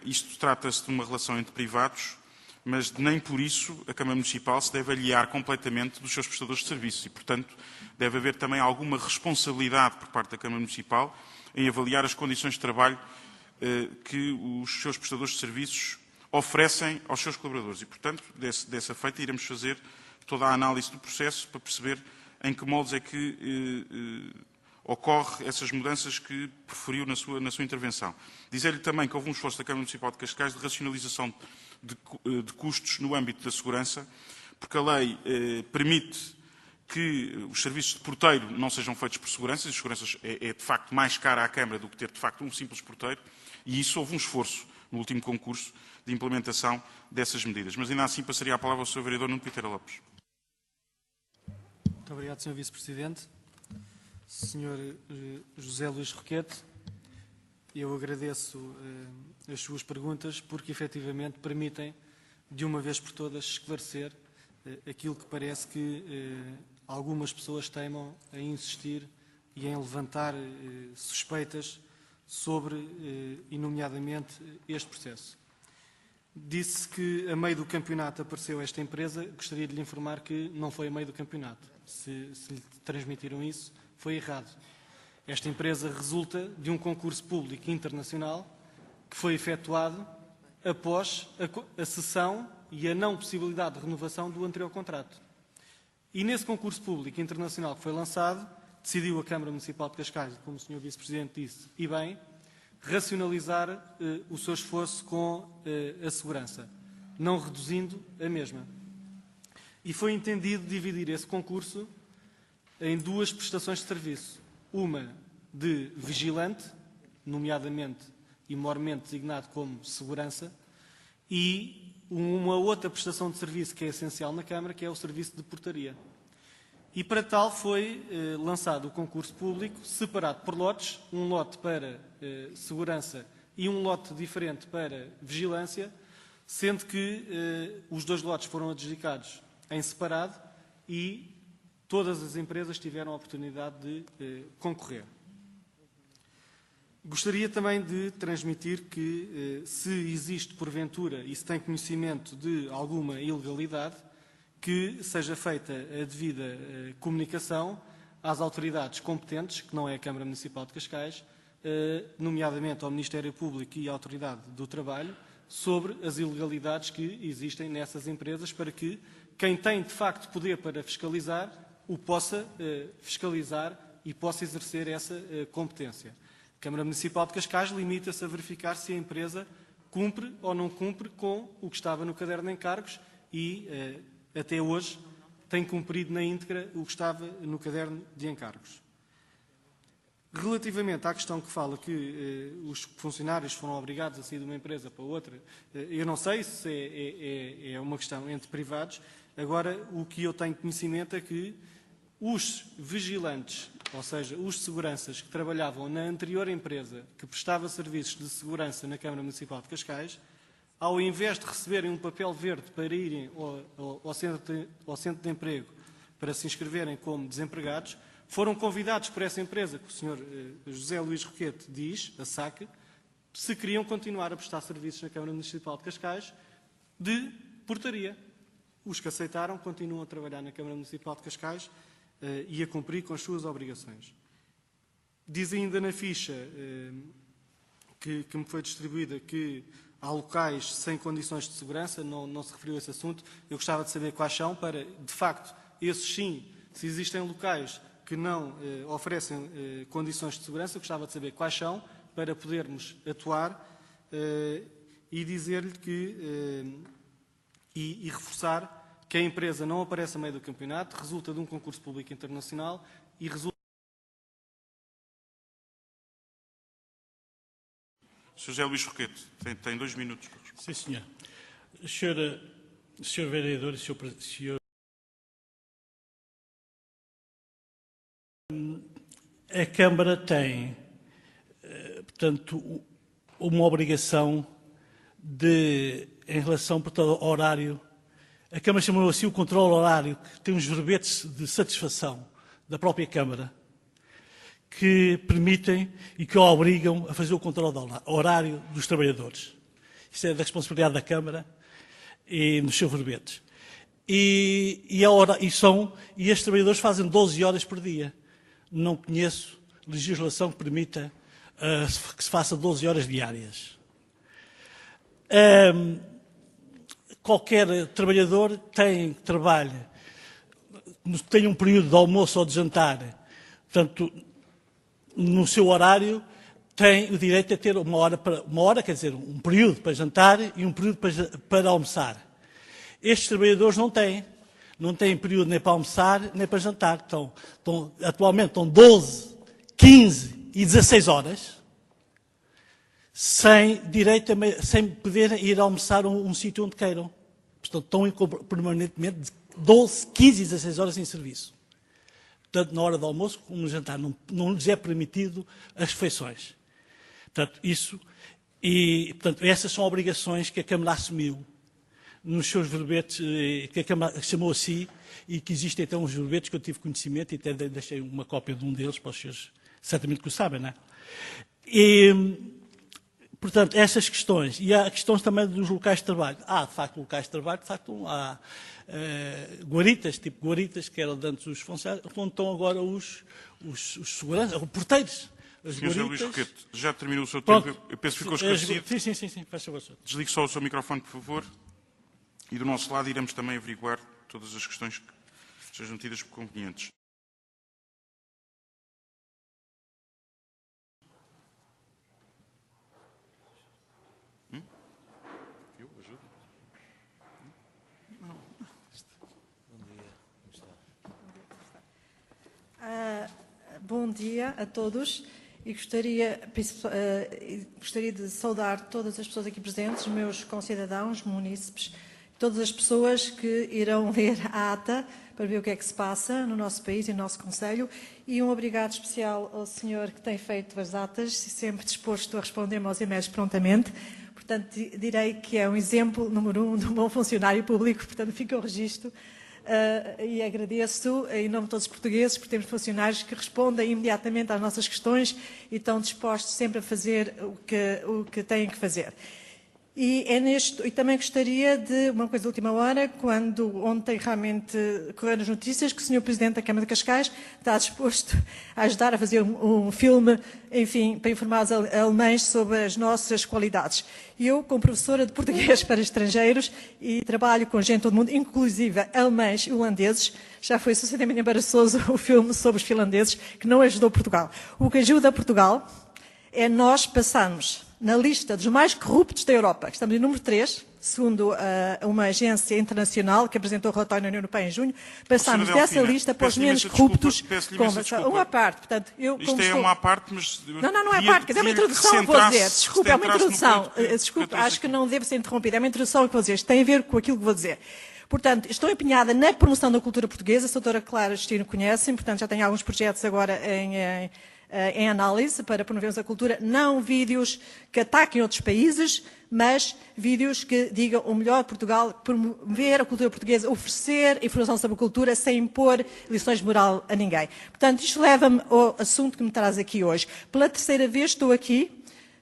Isto trata-se de uma relação entre privados, mas nem por isso a Câmara Municipal se deve aliar completamente dos seus prestadores de serviços e, portanto, deve haver também alguma responsabilidade por parte da Câmara Municipal em avaliar as condições de trabalho que os seus prestadores de serviços oferecem aos seus colaboradores. E, portanto, dessa feita, iremos fazer toda a análise do processo para perceber em que moldes é que ocorre essas mudanças que preferiu na sua intervenção. Dizer-lhe também que houve um esforço da Câmara Municipal de Cascais de racionalização de custos no âmbito da segurança, porque a lei permite que os serviços de porteiro não sejam feitos por seguranças, e as seguranças é de facto mais cara à Câmara do que ter de facto um simples porteiro, e isso houve um esforço no último concurso de implementação dessas medidas. Mas ainda assim passaria a palavra ao Sr. Vereador Nuno Piteira Lopes. Muito obrigado, Sr. Vice-Presidente. Sr. José Luís Roquete, eu agradeço as suas perguntas porque efetivamente permitem de uma vez por todas esclarecer aquilo que parece que algumas pessoas teimam em insistir e em levantar suspeitas sobre, e nomeadamente, este processo. Disse que a meio do campeonato apareceu esta empresa. Gostaria de lhe informar que não foi a meio do campeonato. Se lhe transmitiram isso, foi errado. Esta empresa resulta de um concurso público internacional que foi efetuado após a cessão e a não possibilidade de renovação do anterior contrato. E nesse concurso público internacional que foi lançado, decidiu a Câmara Municipal de Cascais, como o Sr. Vice-Presidente disse, e bem, racionalizar o seu esforço com a segurança, não reduzindo a mesma. E foi entendido dividir esse concurso em duas prestações de serviço. Uma de vigilante, nomeadamente e maiormente designado como segurança, e uma outra prestação de serviço que é essencial na Câmara, que é o serviço de portaria. E para tal foi lançado o concurso público, separado por lotes, um lote para segurança e um lote diferente para vigilância, sendo que os dois lotes foram adjudicados em separado e todas as empresas tiveram a oportunidade de concorrer. Gostaria também de transmitir que, se existe porventura e se tem conhecimento de alguma ilegalidade, que seja feita a devida comunicação às autoridades competentes, que não é a Câmara Municipal de Cascais, nomeadamente ao Ministério Público e à Autoridade do Trabalho, sobre as ilegalidades que existem nessas empresas, para que quem tem de facto poder para fiscalizar o possa fiscalizar e possa exercer essa competência. A Câmara Municipal de Cascais limita-se a verificar se a empresa cumpre ou não cumpre com o que estava no caderno de encargos e, até hoje, tem cumprido na íntegra o que estava no caderno de encargos. Relativamente à questão que fala que os funcionários foram obrigados a sair de uma empresa para outra, eu não sei se é uma questão entre privados. Agora, o que eu tenho conhecimento é que os vigilantes, ou seja, os seguranças que trabalhavam na anterior empresa que prestava serviços de segurança na Câmara Municipal de Cascais, ao invés de receberem um papel verde para irem ao centro de emprego para se inscreverem como desempregados, foram convidados por essa empresa, que o Sr. José Luís Roquete diz, a SAC, se queriam continuar a prestar serviços na Câmara Municipal de Cascais de portaria. Os que aceitaram continuam a trabalhar na Câmara Municipal de Cascais e a cumprir com as suas obrigações. Diz ainda na ficha que me foi distribuída que há locais sem condições de segurança, não se referiu a esse assunto. Eu gostava de saber quais são, para, de facto, esses sim, se existem locais que não oferecem condições de segurança, eu gostava de saber quais são, para podermos atuar e dizer-lhe que, e reforçar que a empresa não aparece a meio do campeonato, resulta de um concurso público internacional e resulta... Sr. José Luís Roquete, tem 2 minutos. Sim, senhor. Senhor Vereador e Senhor... A Câmara tem, portanto, uma obrigação de, em relação, portanto, ao horário. A Câmara chamou assim o controle horário, que tem uns verbetes de satisfação da própria Câmara, que permitem e que obrigam a fazer o controle horário dos trabalhadores. Isso é da responsabilidade da Câmara e nos seus verbetes. E estes trabalhadores fazem 12 horas por dia. Não conheço legislação que permita que se faça 12 horas diárias. Qualquer trabalhador trabalha, tem um período de almoço ou de jantar, portanto, no seu horário, tem o direito a ter uma hora, quer dizer, um período para jantar e um período para almoçar. Estes trabalhadores não têm período nem para almoçar nem para jantar. Atualmente estão 12, 15 e 16 horas sem poderem ir almoçar um sítio onde queiram. Portanto, estão permanentemente 12, 15 e 16 horas em serviço. Tanto na hora do almoço como no jantar. Não lhes é permitido as refeições. Portanto, essas são obrigações que a Câmara assumiu nos seus verbetes, que a Câmara chamou a si, e que existem até uns verbetes que eu tive conhecimento e até deixei uma cópia de um deles para os senhores, certamente que o sabem, não é? Portanto, essas questões. E há questões também dos locais de trabalho. Há, de facto, locais de trabalho, de facto, há guaritas, tipo guaritas, que eram antes os funcionários, onde estão agora os seguranças, os porteiros. Sr. José Luís Roquete, já terminou o seu tempo. Eu penso que ficou esclarecido. Sim, faz favor. Desligue só o seu microfone, por favor. E do nosso lado iremos também averiguar todas as questões que sejam tidas por convenientes. Bom dia a todos e gostaria de saudar todas as pessoas aqui presentes, meus concidadãos, munícipes, todas as pessoas que irão ler a ata para ver o que é que se passa no nosso país e no nosso concelho, e um obrigado especial ao senhor que tem feito as atas e sempre disposto a responder-me aos e-mails prontamente. Portanto, direi que é um exemplo número 1 de um bom funcionário público, portanto, fica o registro. E agradeço, em nome de todos os portugueses, por termos funcionários que respondem imediatamente às nossas questões e estão dispostos sempre a fazer o que têm que fazer. E também gostaria de uma coisa de última hora, quando ontem realmente correram as notícias que o Sr. Presidente da Câmara de Cascais está disposto a ajudar a fazer um filme, enfim, para informar os alemães sobre as nossas qualidades. Eu, como professora de português para estrangeiros e trabalho com gente de todo mundo, inclusive alemães e holandeses, já foi sucessivamente embaraçoso o filme sobre os finlandeses, que não ajudou Portugal. O que ajuda Portugal é nós passarmos na lista dos mais corruptos da Europa, que estamos em número 3, segundo uma agência internacional que apresentou o relatório na União Europeia em junho, passámos dessa lista para os menos corruptos. Uma parte, portanto, isto é uma parte, mas... Não é parte, é uma introdução que vou dizer. Desculpe, é uma introdução. Desculpe, acho que não deve ser interrompida. É uma introdução que vou dizer. Isto tem a ver com aquilo que vou dizer. Portanto, estou empenhada na promoção da cultura portuguesa. A doutora Clara Justino conhecem, portanto, já tenho alguns projetos agora em análise para promovermos a cultura, não vídeos que ataquem outros países, mas vídeos que digam o melhor de Portugal, promover a cultura portuguesa, oferecer informação sobre a cultura sem impor lições de moral a ninguém. Portanto, isto leva-me ao assunto que me traz aqui hoje. Pela terceira vez estou aqui,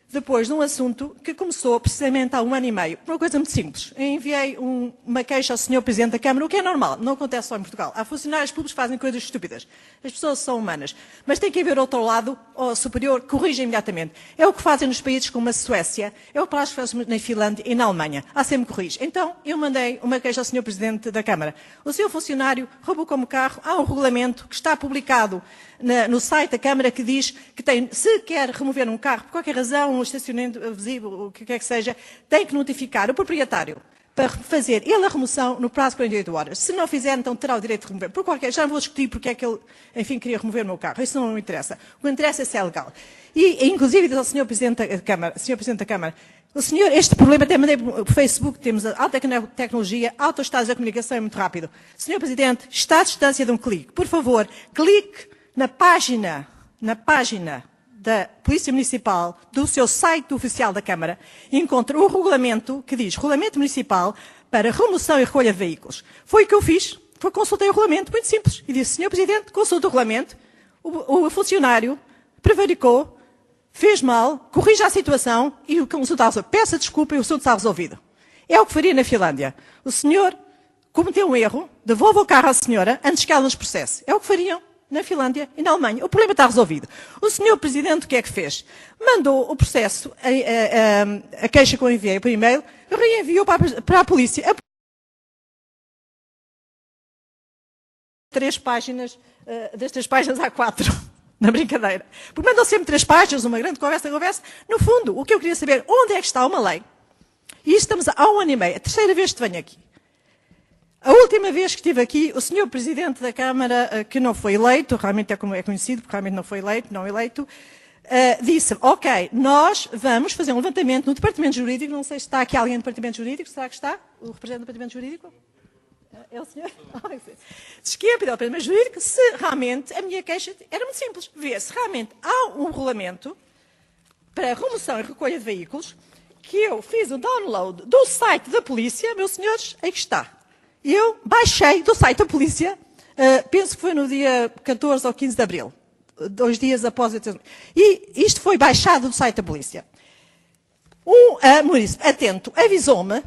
depois de um assunto que começou precisamente há 1 ano e meio. Uma coisa muito simples. Eu enviei uma queixa ao Sr. Presidente da Câmara, o que é normal, não acontece só em Portugal. Há funcionários públicos que fazem coisas estúpidas. As pessoas são humanas. Mas tem que haver outro lado, ao superior, que corrija imediatamente. É o que fazem nos países como a Suécia, é o que fazem na Finlândia e na Alemanha. Há sempre corrige. Então, eu mandei uma queixa ao Sr. Presidente da Câmara. O seu funcionário roubou como carro. Há um regulamento que está publicado no site da Câmara que diz que se quer remover um carro, por qualquer razão, um estacionamento abusivo, o que quer que seja, tem que notificar o proprietário para fazer ele a remoção no prazo de 48 horas. Se não fizer, então terá o direito de remover. Já não vou discutir porque é que ele, enfim, queria remover o meu carro. Isso não me interessa. O que me interessa é se é legal. E inclusive, diz ao Sr. Presidente da Câmara, este problema até mandei por Facebook, temos a alta tecnologia, altos estados da comunicação, é muito rápido. Sr. Presidente, está à distância de um clique. Por favor, clique na página da Polícia Municipal, do seu site oficial da Câmara, encontra o regulamento que diz Regulamento Municipal para remoção e recolha de veículos. Foi o que eu fiz, consultei o regulamento, muito simples, e disse, Sr. Presidente, consulta o regulamento, o funcionário prevaricou, fez mal, corrija a situação e o consultado peça desculpa e o assunto está resolvido. É o que faria na Finlândia. O senhor cometeu um erro, devolva o carro à senhora antes que ela nos processe. É o que fariam na Finlândia e na Alemanha. O problema está resolvido. O senhor Presidente o que é que fez? Mandou o processo, a queixa que eu enviei por e-mail, reenviou para a polícia. Três páginas, das 3 páginas há 4, na brincadeira. Porque mandam sempre 3 páginas, uma grande conversa. No fundo, o que eu queria saber, onde é que está uma lei? E estamos há 1 ano e meio, a terceira vez que venho aqui. A última vez que estive aqui, o senhor Presidente da Câmara, que não foi eleito, realmente é como é conhecido, porque realmente não foi eleito, não eleito, disse, ok, nós vamos fazer um levantamento no Departamento Jurídico, não sei se está aqui alguém do Departamento Jurídico, será que está? O representante do Departamento Jurídico? É o senhor? Diz que ia pedir ao Departamento Jurídico se realmente a minha queixa era muito simples. Ver se realmente há um regulamento para remoção e recolha de veículos, que eu fiz o download do site da polícia, meus senhores, aí está. Eu baixei do site da polícia, penso que foi no dia 14 ou 15 de abril, 2 dias após... E isto foi baixado do site da polícia. Munícipe, atento, avisou-me,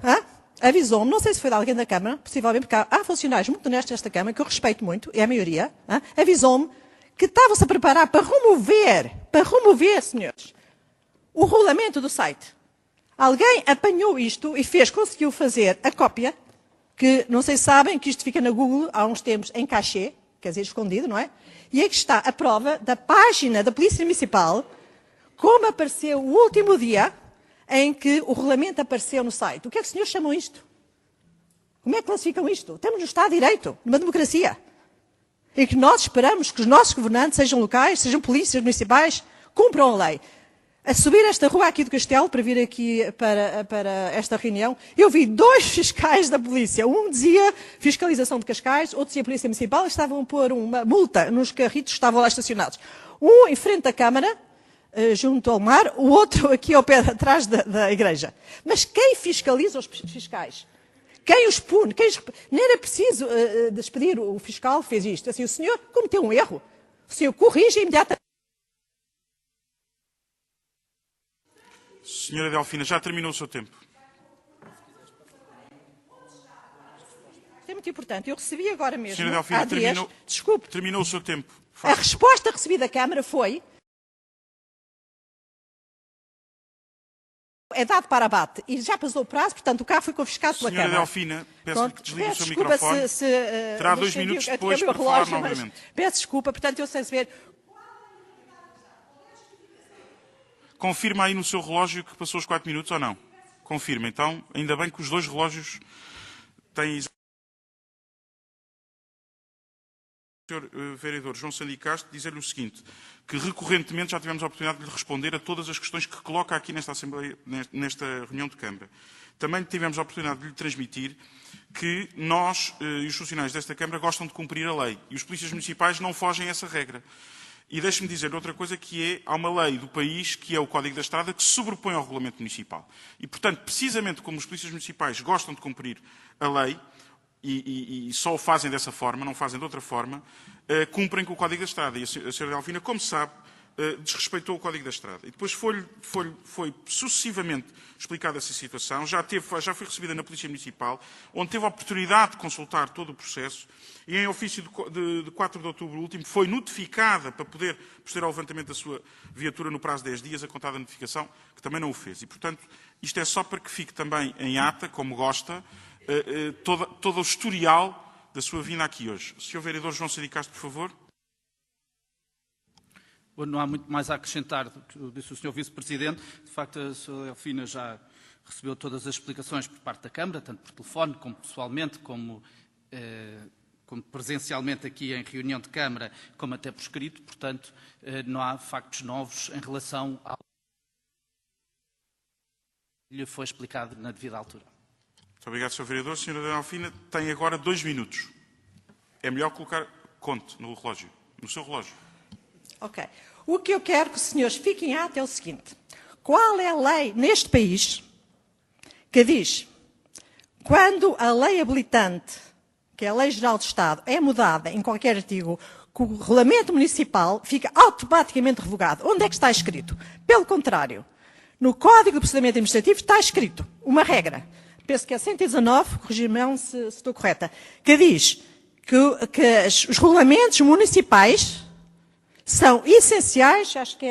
não sei se foi de alguém da Câmara, possivelmente, porque há funcionários muito honestos desta Câmara, que eu respeito muito, é a maioria, avisou-me que estavam-se a preparar para remover, senhores, o regulamento do site. Alguém apanhou isto e conseguiu fazer a cópia, que não sei se sabem que isto fica na Google há uns tempos em cachê, quer dizer, escondido, não é? E aqui está a prova da página da Polícia Municipal, como apareceu o último dia em que o regulamento apareceu no site. O que é que os senhores chamam isto? Como é que classificam isto? Estamos no Estado de Direito, numa democracia. E que nós esperamos que os nossos governantes, sejam locais, sejam polícias municipais, cumpram a lei. A subir esta rua aqui do Castelo, para vir aqui para esta reunião, eu vi 2 fiscais da polícia. Um dizia fiscalização de Cascais, outro dizia Polícia Municipal, e estavam a pôr uma multa nos carritos que estavam lá estacionados. Um em frente à Câmara, junto ao mar, o outro aqui ao pé atrás da igreja. Mas quem fiscaliza os fiscais? Quem os pune? Nem era preciso despedir o fiscal que fez isto. Assim, o senhor cometeu um erro. O senhor corrige imediatamente. Senhora Delfina, já terminou o seu tempo. Isto é muito importante. Eu recebi agora mesmo. Senhora Delfina, terminou o seu tempo. A resposta recebida da Câmara foi: é dado para abate. E já passou o prazo, portanto o carro foi confiscado pela Câmara. Senhora Delfina, peço que desligue o seu microfone. Terá 2 minutos depois para falar novamente. Peço desculpa, portanto eu sei ver. Confirma aí no seu relógio que passou os 4 minutos ou não? Confirma, então. Ainda bem que os 2 relógios têm... Senhor Vereador João Sandy Castro, dizer-lhe o seguinte, que recorrentemente já tivemos a oportunidade de lhe responder a todas as questões que coloca aqui nesta Assembleia, nesta reunião de Câmara. Também tivemos a oportunidade de lhe transmitir que nós e os funcionários desta Câmara gostam de cumprir a lei e os polícias municipais não fogem a essa regra. E deixe-me dizer outra coisa, que é, há uma lei do país, que é o Código da Estrada, que se sobrepõe ao Regulamento Municipal. E, portanto, precisamente como os polícias municipais gostam de cumprir a lei, e só o fazem dessa forma, não fazem de outra forma, cumprem com o Código da Estrada. E a Sra. Delfina, como sabe, desrespeitou o Código da Estrada. E depois foi sucessivamente explicada essa situação, já foi recebida na Polícia Municipal, onde teve a oportunidade de consultar todo o processo, e em ofício de 4 de outubro último foi notificada para poder proceder ao levantamento da sua viatura no prazo de 10 dias, a contar da notificação, que também não o fez. E, portanto, isto é só para que fique também em ata, como gosta, todo o historial da sua vinda aqui hoje. Sr. Vereador João Sandy Castro, por favor. Não há muito mais a acrescentar do que disse o Sr. Vice-Presidente. De facto, a Sra. Delfina já recebeu todas as explicações por parte da Câmara, tanto por telefone, como pessoalmente, como presencialmente aqui em reunião de Câmara, como até por escrito. Portanto, não há factos novos em relação ao que lhe foi explicado na devida altura. Muito obrigado, Sr. Vereador. Sra. Delfina tem agora 2 minutos. É melhor colocar conte no relógio, no seu relógio. Ok. O que eu quero que os senhores fiquem atentos é o seguinte. Qual é a lei neste país que diz quando a lei habilitante, que é a Lei Geral do Estado, é mudada em qualquer artigo, que o regulamento municipal fica automaticamente revogado? Onde é que está escrito? Pelo contrário, no Código de Procedimento Administrativo está escrito uma regra, penso que é 119, corrigir-me se estou correta, que diz que os regulamentos municipais são essenciais, acho que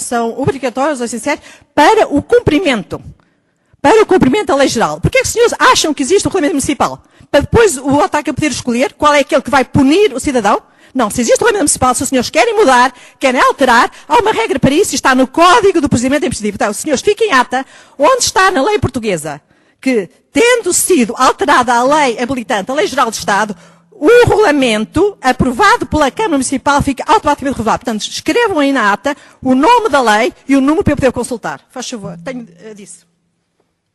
são obrigatórios ou essenciais para o cumprimento da lei geral. Porquê é que os senhores acham que existe o regulamento municipal? Para depois o autarca poder escolher qual é aquele que vai punir o cidadão? Não, se existe o regulamento municipal, se os senhores querem mudar, querem alterar, há uma regra para isso e está no Código do Procedimento Administrativo. Então, os senhores fiquem em ata onde está na lei portuguesa que, tendo sido alterada a lei habilitante, a lei geral do Estado, o regulamento aprovado pela Câmara Municipal fica automaticamente revogado. Portanto, escrevam aí na ata o nome da lei e o número para eu poder consultar. Faz favor, tenho disso.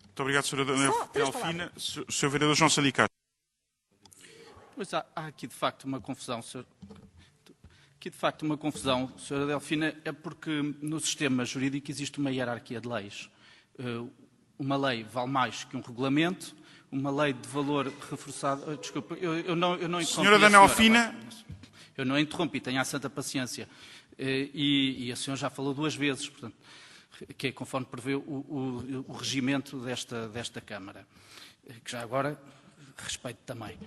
Muito obrigado, Sra. Delfina. Sr. Vereador João Salicar. Pois há aqui, de facto, uma confusão, Sra. Delfina, é porque no sistema jurídico existe uma hierarquia de leis. Uma lei vale mais que um regulamento, uma lei de valor reforçado... Desculpa, eu não interrompi. Senhora Delfina. Eu não interrompi, tenha a santa paciência. E a senhora já falou 2 vezes, portanto, que é conforme prevê o regimento desta Câmara, que já agora respeito também.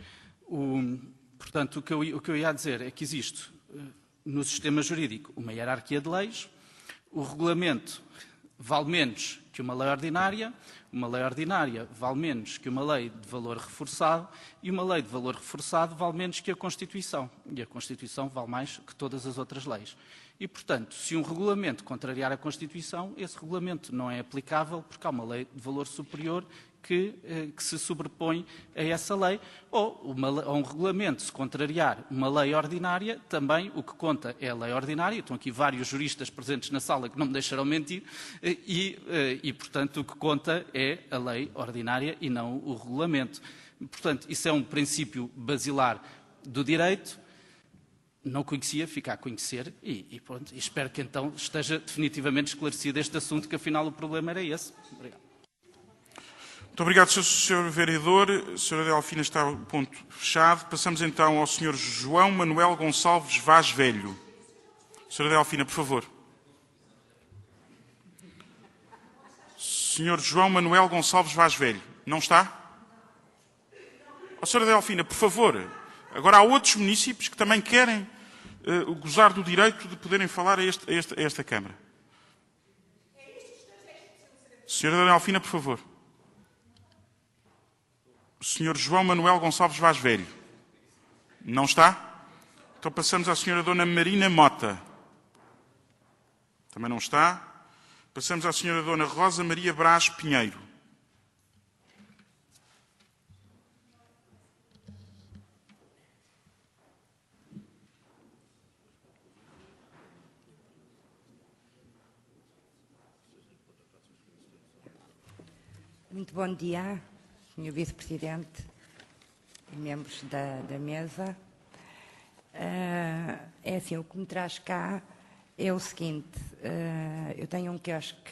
Portanto, o que eu ia dizer é que existe no sistema jurídico uma hierarquia de leis, o regulamento vale menos que uma lei ordinária vale menos que uma lei de valor reforçado e uma lei de valor reforçado vale menos que a Constituição. E a Constituição vale mais que todas as outras leis. E, portanto, se um regulamento contrariar a Constituição, esse regulamento não é aplicável porque há uma lei de valor superior que se sobrepõe a essa lei, ou um regulamento, se contrariar uma lei ordinária, também o que conta é a lei ordinária. Estão aqui vários juristas presentes na sala que não me deixarão mentir, e portanto, o que conta é a lei ordinária e não o regulamento. Portanto, isso é um princípio basilar do direito. Não conhecia, fica a conhecer, e pronto, e espero que então esteja definitivamente esclarecido este assunto, que afinal o problema era esse. Obrigado. Muito obrigado, Sr. Vereador. Sra. Delfina, está o ponto fechado. Passamos então ao Sr. João Manuel Gonçalves Vaz Velho. Sra. Delfina, por favor. Sr. João Manuel Gonçalves Vaz Velho. Não está? Sra. Delfina, por favor. Agora há outros municípios que também querem gozar do direito de poderem falar a esta Câmara. Sra. Delfina, por favor. Sr. João Manuel Gonçalves Vaz Velho. Não está? Então passamos à Sra. Dona Marina Mota. Também não está. Passamos à Sra. Dona Rosa Maria Brás Pinheiro. Muito bom dia, Sr. Vice-Presidente e membros da mesa. É assim, o que me traz cá é o seguinte, eu tenho um quiosque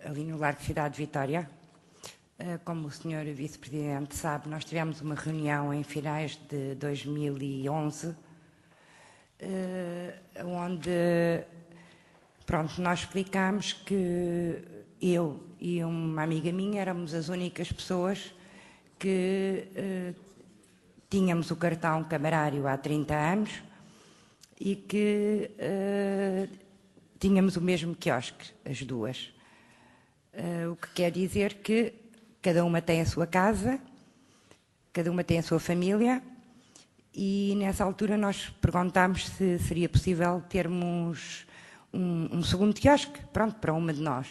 ali no Largo Cidade de Vitória. Como o Sr. Vice-Presidente sabe, nós tivemos uma reunião em finais de 2011, onde, pronto, nós explicámos que eu e uma amiga minha éramos as únicas pessoas que tínhamos o cartão camarário há 30 anos e que tínhamos o mesmo quiosque, as duas. O que quer dizer que cada uma tem a sua casa, cada uma tem a sua família, e nessa altura nós perguntámos se seria possível termos um segundo quiosque, pronto, para uma de nós.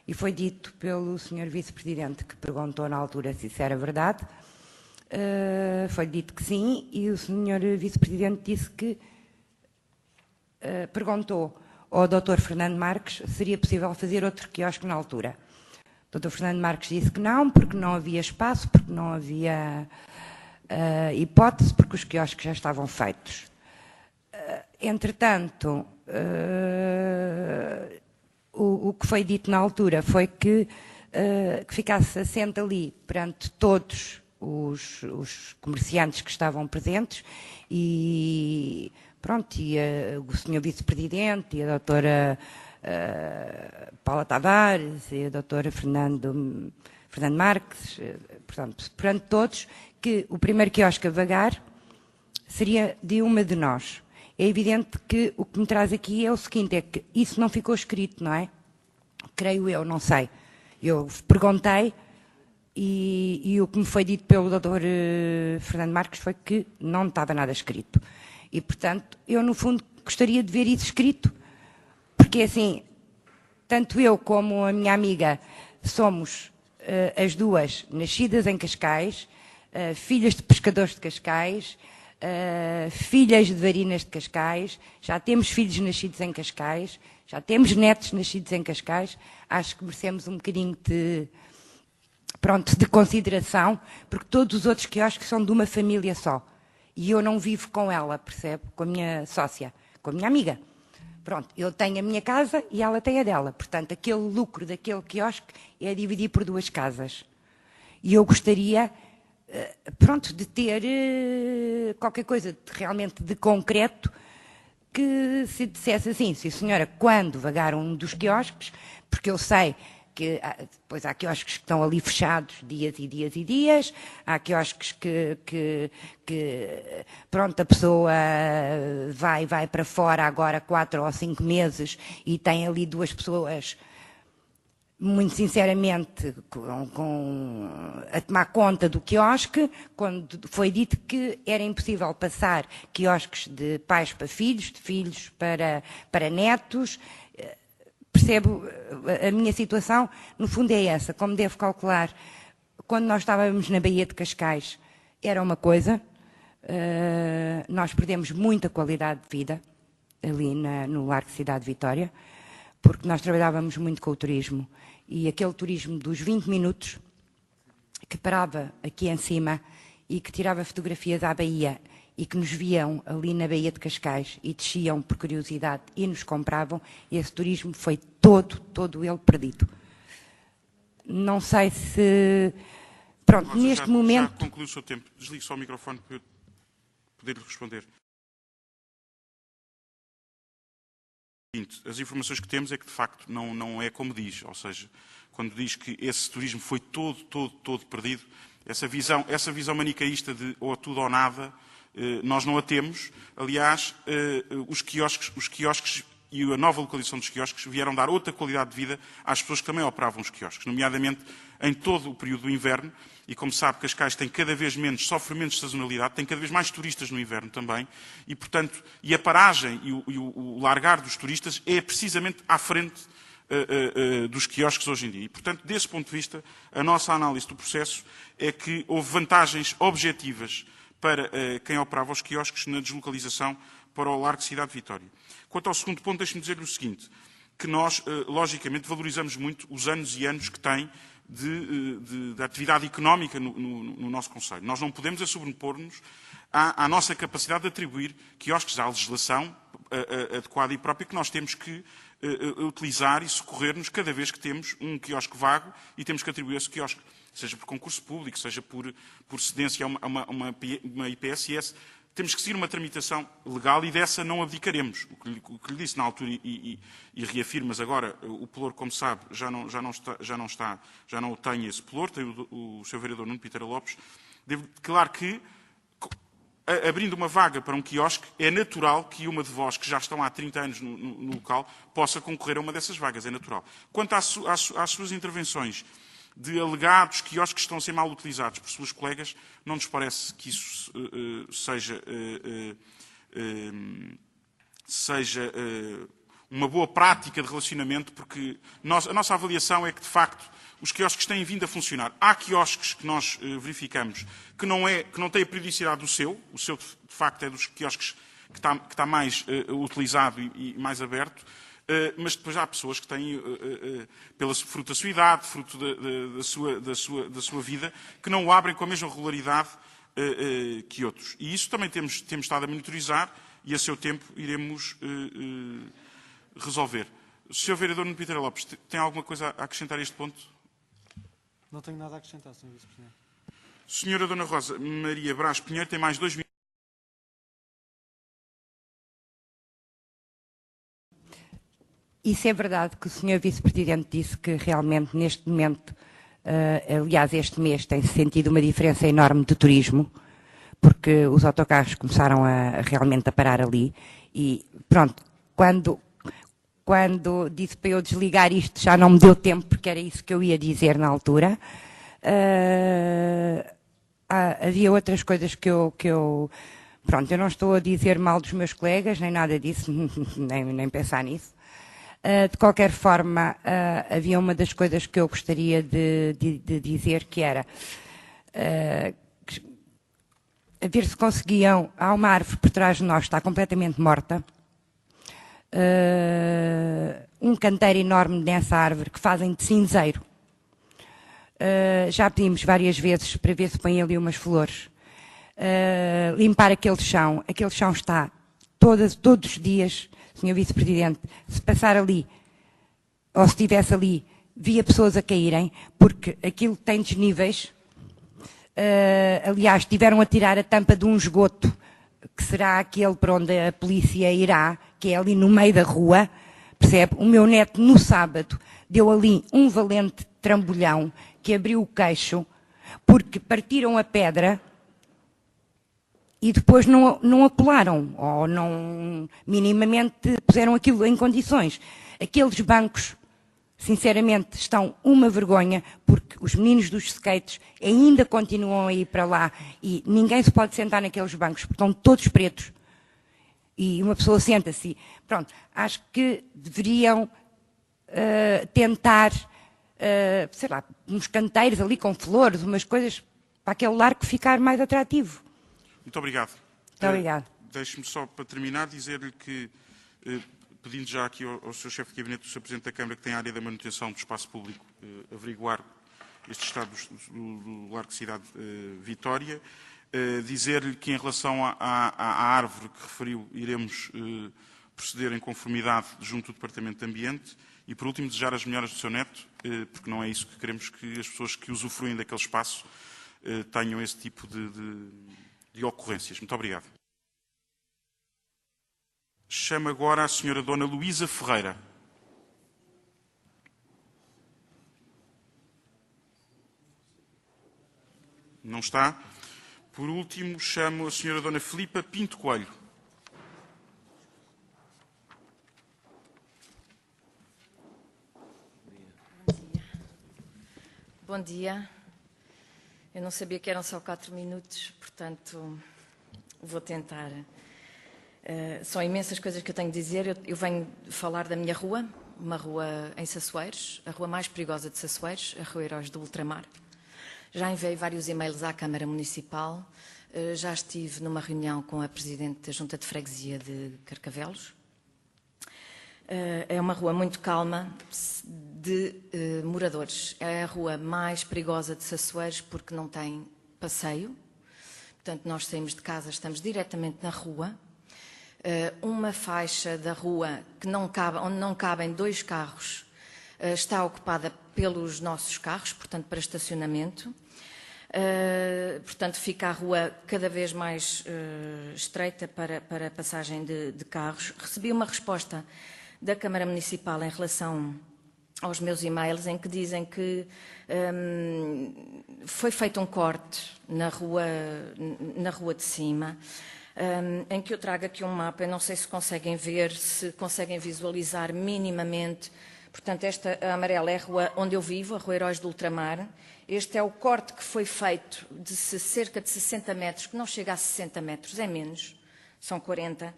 E foi dito pelo Sr. Vice-Presidente, que perguntou na altura se isso era verdade, foi dito que sim, e o Sr. Vice-Presidente disse que perguntou ao Dr. Fernando Marques se seria possível fazer outro quiosque na altura. O Dr. Fernando Marques disse que não, porque não havia espaço, porque não havia hipótese, porque os quiosques já estavam feitos. Entretanto, o que foi dito na altura foi que ficasse assente ali perante todos os comerciantes que estavam presentes e, pronto, e o Sr. Vice-Presidente e a doutora Paula Tavares e a doutora Fernando Marques, portanto, perante todos, que o primeiro quiosque a vagar seria de uma de nós. É evidente que o que me traz aqui é o seguinte, é que isso não ficou escrito, não é? Creio eu, não sei. Eu perguntei e o que me foi dito pelo Dr. Fernando Marques foi que não estava nada escrito. E, portanto, eu, no fundo, gostaria de ver isso escrito, porque, assim, tanto eu como a minha amiga somos as duas nascidas em Cascais, filhas de pescadores de Cascais, filhas de varinas de Cascais, já temos filhos nascidos em Cascais, já temos netos nascidos em Cascais, acho que merecemos um bocadinho de consideração, porque todos os outros quiosques são de uma família só. E eu não vivo com ela, percebe? Com a minha sócia, com a minha amiga. Pronto, eu tenho a minha casa e ela tem a dela. Portanto, aquele lucro daquele quiosque é a dividir por duas casas. E eu gostaria, de ter qualquer coisa realmente de concreto que se dissesse assim, sim senhora, quando vagar um dos quiosques, porque eu sei que depois há quiosques que estão ali fechados dias e dias e dias, há quiosques que a pessoa vai para fora agora 4 ou 5 meses e tem ali 2 pessoas, muito sinceramente, a tomar conta do quiosque, quando foi dito que era impossível passar quiosques de pais para filhos, de filhos para netos. Percebo, a minha situação, no fundo, é essa. Como devo calcular, quando nós estávamos na Baía de Cascais, era uma coisa, nós perdemos muita qualidade de vida ali no Largo Cidade de Vitória, porque nós trabalhávamos muito com o turismo, e aquele turismo dos 20 minutos, que parava aqui em cima e que tirava fotografias à Baía, e que nos viam ali na Baía de Cascais e desciam por curiosidade e nos compravam, esse turismo foi todo ele perdido. Não sei se... Pronto, Rosa, neste momento... Já concluiu o seu tempo. Desligue só o microfone para eu poder responder. As informações que temos é que, de facto, não é como diz. Ou seja, quando diz que esse turismo foi todo perdido, essa visão manicaísta de ou tudo ou nada, nós não a temos. Aliás, os quiosques e a nova localização dos quiosques vieram dar outra qualidade de vida às pessoas que também operavam os quiosques, nomeadamente em todo o período do inverno. E como sabe, Cascais tem cada vez menos, sofre menos sazonalidade, tem cada vez mais turistas no inverno também, e portanto, a paragem e o largar dos turistas é precisamente à frente dos quiosques hoje em dia. E portanto, desse ponto de vista, a nossa análise do processo é que houve vantagens objetivas para quem operava os quiosques na deslocalização para o Largo Cidade de Vitória. Quanto ao segundo ponto, deixe-me dizer-lhe o seguinte, que nós, logicamente, valorizamos muito os anos e anos que tem de atividade económica no nosso Conselho. Nós não podemos sobrepor-nos à nossa capacidade de atribuir quiosques à legislação adequada e própria que nós temos que utilizar e socorrer-nos cada vez que temos um quiosque vago e temos que atribuir esse quiosque, seja por concurso público, seja por cedência a uma IPSS. Temos que seguir uma tramitação legal e dessa não abdicaremos. O que lhe disse na altura e reafirmas agora, o pelour, como sabe, já não o tem esse pelour, tem o Sr. Vereador Nuno Piteira Lopes. Devo declarar que, abrindo uma vaga para um quiosque, é natural que uma de vós, que já estão há 30 anos no local, possa concorrer a uma dessas vagas, é natural. Quanto às suas intervenções de alegados quiosques que estão a ser mal utilizados por suas colegas, não nos parece que isso seja uma boa prática de relacionamento, porque a nossa avaliação é que, de facto, os quiosques têm vindo a funcionar. Há quiosques que nós verificamos que não têm a periodicidade do seu. O seu, de facto, é dos quiosques que está mais utilizado e mais aberto. Mas depois há pessoas que têm, fruto da sua idade, fruto da sua vida, que não o abrem com a mesma regularidade que outros. E isso também temos estado a monitorizar e a seu tempo iremos resolver. O Sr. Vereador Nuno Piteira Lopes, tem alguma coisa a acrescentar a este ponto? Não tenho nada a acrescentar, Sr. Vice-Presidente. Senhora Dona Rosa Maria Brás Pinheiro tem mais 2 minutos. Isso é verdade que o Sr. Vice-Presidente disse que realmente, neste momento, Aliás, este mês tem-se sentido uma diferença enorme de turismo, porque os autocarros começaram realmente a parar ali. E pronto, quando disse para eu desligar isto, já não me deu tempo, porque era isso que eu ia dizer na altura. Havia outras coisas que eu... Pronto, eu não estou a dizer mal dos meus colegas, nem nada disso, nem pensar nisso. De qualquer forma, havia uma das coisas que eu gostaria de dizer, que era a ver se conseguiam... Há uma árvore por trás de nós, está completamente morta. Um canteiro enorme nessa árvore que fazem de cinzeiro. Já pedimos várias vezes para ver se põem ali umas flores. Limpar aquele chão está todos os dias, Sr. Vice-Presidente, se passar ali, ou se estivesse ali, via pessoas a caírem, porque aquilo tem desníveis. Aliás, tiveram a tirar a tampa de um esgoto, que será aquele para onde a polícia irá, que é ali no meio da rua, percebe? O meu neto, no sábado, deu ali um valente trambolhão, que abriu o queixo, porque partiram a pedra e depois não a colaram, ou não minimamente puseram aquilo em condições. Aqueles bancos, sinceramente, estão uma vergonha, porque os meninos dos skates ainda continuam a ir para lá e ninguém se pode sentar naqueles bancos, porque estão todos pretos. E uma pessoa senta-se. Pronto, acho que deveriam tentar, sei lá, uns canteiros ali com flores, umas coisas para aquele largo ficar mais atrativo. Muito obrigado. Muito obrigado. Deixe-me só, para terminar, dizer-lhe que, pedindo já aqui ao Sr. Chefe de Gabinete do Sr. Presidente da Câmara, que tem a área da manutenção do espaço público, averiguar este estado do Largo Cidade Vitória, dizer-lhe que, em relação à árvore que referiu, iremos proceder em conformidade junto do Departamento de Ambiente e, por último, desejar as melhoras do seu neto, porque não é isso que queremos, que as pessoas que usufruem daquele espaço tenham esse tipo de ocorrências. Muito obrigado. Chamo agora a Sra. Dona Luísa Ferreira. Não está. Por último, chamo a Sra. Dona Filipa Pinto Coelho. Bom dia. Eu não sabia que eram só 4 minutos, portanto, vou tentar. São imensas coisas que eu tenho de dizer. Eu venho falar da minha rua, uma rua em Sassueiros, a rua mais perigosa de Sassueiros, a Rua Heróis do Ultramar. Já enviei vários e-mails à Câmara Municipal, já estive numa reunião com a Presidente da Junta de Freguesia de Carcavelos. É uma rua muito calma de moradores. É a rua mais perigosa de Sassueiros porque não tem passeio. Portanto, nós saímos de casa, estamos diretamente na rua. Uma faixa da rua que onde não cabem 2 carros está ocupada pelos nossos carros, portanto, para estacionamento. Portanto, fica a rua cada vez mais estreita para a passagem de carros. Recebi uma resposta da Câmara Municipal em relação aos meus e-mails, em que dizem que foi feito um corte na rua de cima, em que eu trago aqui um mapa. Eu não sei se conseguem ver, se conseguem visualizar minimamente. Portanto, esta amarela é a rua onde eu vivo, a Rua Heróis do Ultramar. Este é o corte que foi feito de cerca de 60 metros, que não chega a 60 metros, é menos, são 40,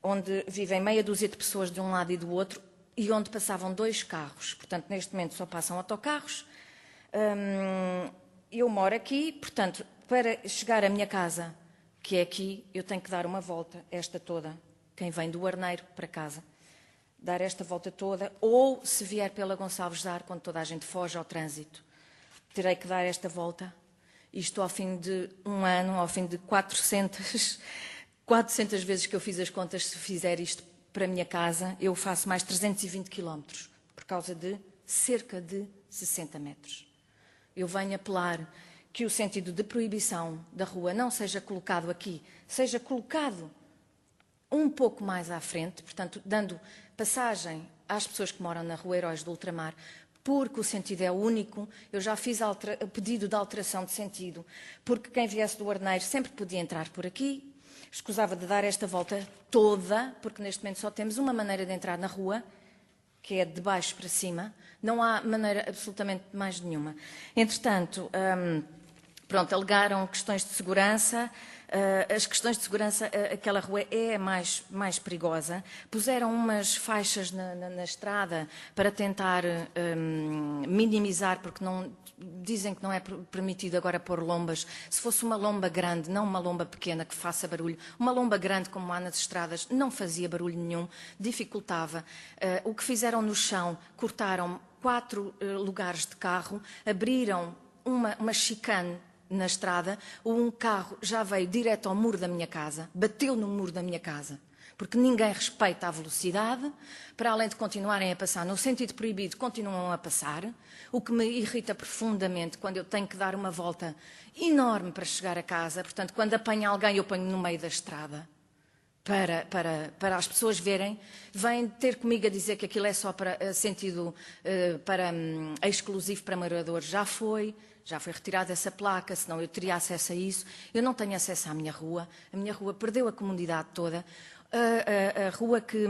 onde vivem meia dúzia de pessoas de um lado e do outro e onde passavam 2 carros. Portanto, neste momento só passam autocarros. Eu moro aqui, portanto, para chegar à minha casa, que é aqui, eu tenho que dar uma volta, esta toda, quem vem do Arneiro para casa, dar esta volta toda, ou se vier pela Gonçalves de Ar, quando toda a gente foge ao trânsito, terei que dar esta volta. Isto ao fim de um ano, ao fim de 400 vezes que eu fiz as contas, se fizer isto para a minha casa, eu faço mais 320 quilómetros, por causa de cerca de 60 metros. Eu venho apelar que o sentido de proibição da rua não seja colocado aqui, seja colocado um pouco mais à frente, portanto, dando passagem às pessoas que moram na Rua Heróis do Ultramar, porque o sentido é único. Eu já fiz pedido de alteração de sentido, porque quem viesse do Arneiro sempre podia entrar por aqui. Escusava de dar esta volta toda, porque neste momento só temos uma maneira de entrar na rua, que é de baixo para cima. Não há maneira absolutamente mais nenhuma. Entretanto, pronto, alegaram questões de segurança. As questões de segurança, aquela rua é mais perigosa. Puseram umas faixas na estrada para tentar minimizar, porque dizem que não é permitido agora pôr lombas. Se fosse uma lomba grande, não uma lomba pequena que faça barulho, uma lomba grande como há nas estradas, não fazia barulho nenhum, dificultava. O que fizeram no chão, cortaram 4 lugares de carro, abriram uma chicane na estrada, um carro já veio direto ao muro da minha casa, bateu no muro da minha casa, porque ninguém respeita a velocidade, para além de continuarem a passar no sentido proibido, continuam a passar, o que me irrita profundamente quando eu tenho que dar uma volta enorme para chegar a casa. Portanto, quando apanho alguém, eu ponho no meio da estrada, para as pessoas verem, vêm ter comigo a dizer que aquilo é só para sentido exclusivo para moradores. Já foi retirada essa placa, senão eu teria acesso a isso. Eu não tenho acesso à minha rua. A minha rua perdeu a comunidade toda. A rua que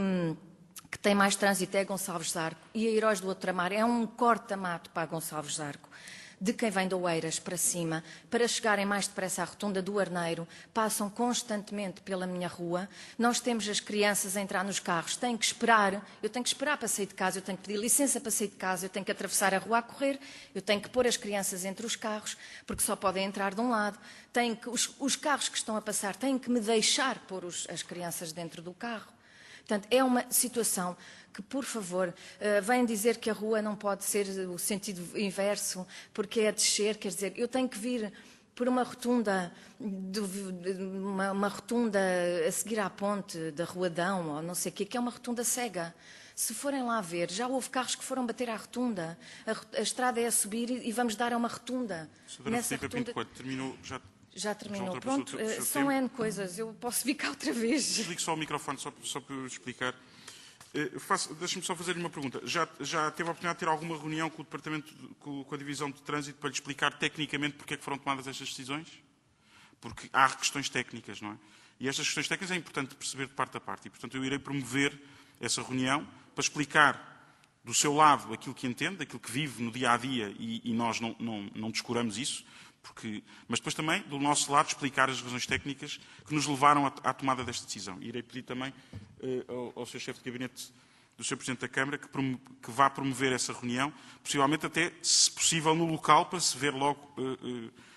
tem mais trânsito é Gonçalves Zarco e a Heróis do Outramar é um corta-mato para Gonçalves Zarco. De quem vem de Oeiras para cima, para chegarem mais depressa à rotunda do Arneiro, passam constantemente pela minha rua. Nós temos as crianças a entrar nos carros, têm que esperar, eu tenho que esperar para sair de casa, eu tenho que pedir licença para sair de casa, eu tenho que atravessar a rua a correr, eu tenho que pôr as crianças entre os carros, porque só podem entrar de um lado. Os carros que estão a passar têm que me deixar pôr as crianças dentro do carro. Portanto, é uma situação que, por favor, vêm dizer que a rua não pode ser o sentido inverso, porque é a descer, quer dizer, eu tenho que vir por uma rotunda, uma rotunda a seguir à ponte da Rua Dão, ou não sei o quê, que é uma rotunda cega. Se forem lá ver, já houve carros que foram bater à rotunda. A estrada é a subir e vamos dar a uma rotunda. Nessa rotunda... terminou, já terminou. Pronto, são N coisas. Eu posso vir cá outra vez. Desligue só o microfone, só para eu explicar. Deixe-me só fazer-lhe uma pergunta. Já teve a oportunidade de ter alguma reunião com o Departamento, com a Divisão de Trânsito, para lhe explicar tecnicamente porque é que foram tomadas estas decisões? Porque há questões técnicas, não é? E estas questões técnicas é importante perceber de parte a parte. E, portanto, eu irei promover essa reunião para explicar do seu lado aquilo que entende, aquilo que vive no dia-a-dia, e nós não descuramos isso, mas depois também, do nosso lado, explicar as razões técnicas que nos levaram à tomada desta decisão. E irei pedir também ao Sr. Chefe de Gabinete do Sr. Presidente da Câmara que vá promover essa reunião, possivelmente até, se possível, no local, para se ver logo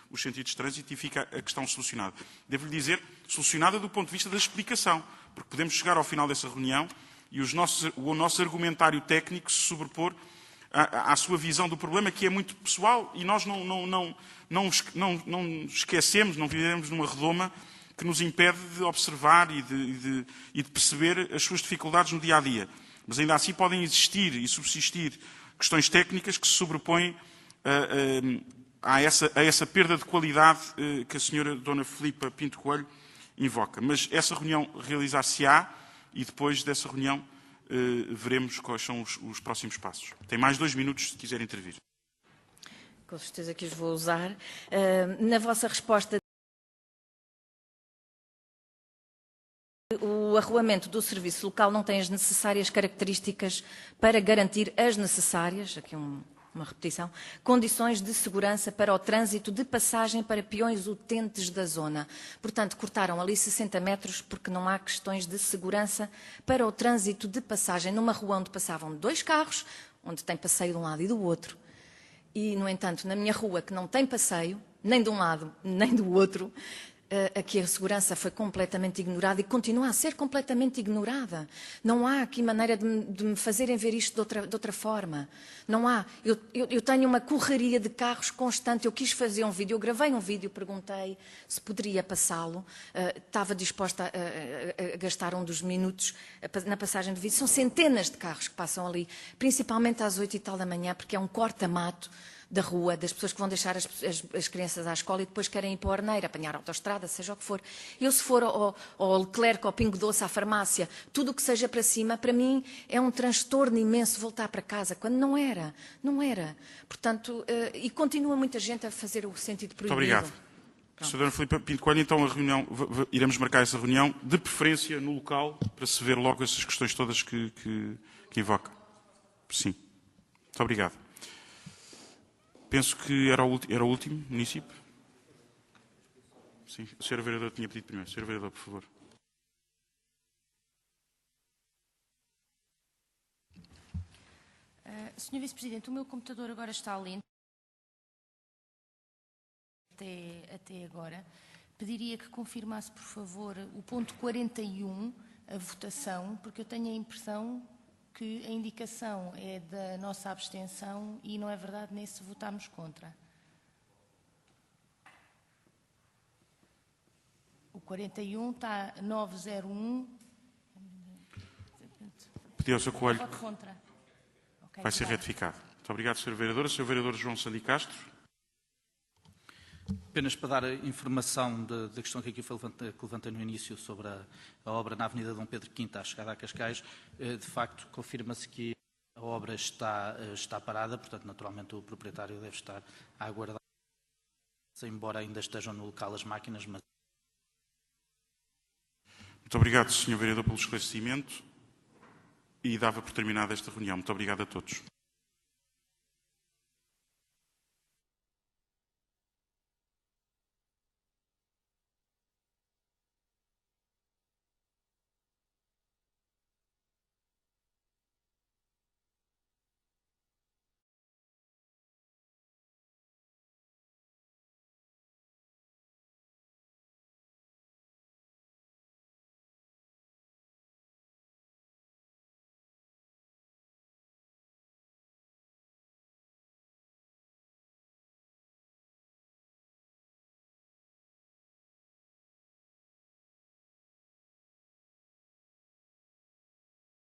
os sentidos de trânsito e fica a questão solucionada. Devo-lhe dizer, solucionada do ponto de vista da explicação, porque podemos chegar ao final dessa reunião e o nosso argumentário técnico se sobrepor à sua visão do problema, que é muito pessoal, e nós não esquecemos, não vivemos numa redoma que nos impede de observar e de perceber as suas dificuldades no dia-a-dia. Mas ainda assim podem existir e subsistir questões técnicas que se sobrepõem a essa perda de qualidade que a senhora Dona Filipa Pinto Coelho invoca. Mas essa reunião realizar-se-á e depois dessa reunião veremos quais são os próximos passos. Tem mais 2 minutos se quiser intervir. Com certeza que os vou usar. Na vossa resposta, o arruamento do serviço local não tem as necessárias características para garantir as necessárias, aqui uma repetição, condições de segurança para o trânsito de passagem para peões utentes da zona. Portanto, cortaram ali 60 metros porque não há questões de segurança para o trânsito de passagem numa rua onde passavam 2 carros, onde tem passeio de um lado e do outro. E, no entanto, na minha rua, que não tem passeio, nem de um lado, nem do outro, aqui a segurança foi completamente ignorada e continua a ser completamente ignorada. Não há aqui maneira de me fazerem ver isto de outra forma. Não há. Eu tenho uma correria de carros constante. Eu quis fazer um vídeo, eu gravei um vídeo, perguntei se poderia passá-lo. Estava disposta a gastar um dos minutos na passagem de vídeo. São centenas de carros que passam ali, principalmente às 8 e tal da manhã, porque é um corta-mato da rua, das pessoas que vão deixar as crianças à escola e depois querem ir para a Arneira, apanhar a autoestrada, seja o que for. Eu, se for ao Leclerc, ao Pingo Doce, à farmácia, tudo o que seja para cima, para mim é um transtorno imenso voltar para casa, quando não era. Não era. Portanto, e continua muita gente a fazer o sentido proibido. Muito obrigado. Sra. Filipe Pinto Coelho, então iremos marcar essa reunião, de preferência no local, para se ver logo essas questões todas que invoca. Sim. Muito obrigado. Penso que era o último município. Sim, o Sr. Vereador tinha pedido primeiro. Sr. Vereador, por favor. Sr. Vice-Presidente, o meu computador agora está lento. Até agora. Pediria que confirmasse, por favor, o ponto 41, a votação, porque eu tenho a impressão que a indicação é da nossa abstenção e não é verdade, nesse votámos contra. O 41 está 901. Pediu ao Sr. Coelho. Voto contra. Okay, Vai ser retificado. Muito obrigado, Sr. Vereador. Sr. Vereador João Sandi Castro. Apenas para dar informação da questão que aqui foi que levantei no início sobre a obra na Avenida Dom Pedro V, à chegada a Cascais, de facto confirma-se que a obra está parada, portanto naturalmente o proprietário deve estar a aguardar, embora ainda estejam no local as máquinas. Mas... Muito obrigado, Sr. Vereador, pelo esclarecimento e dava por terminada esta reunião. Muito obrigado a todos.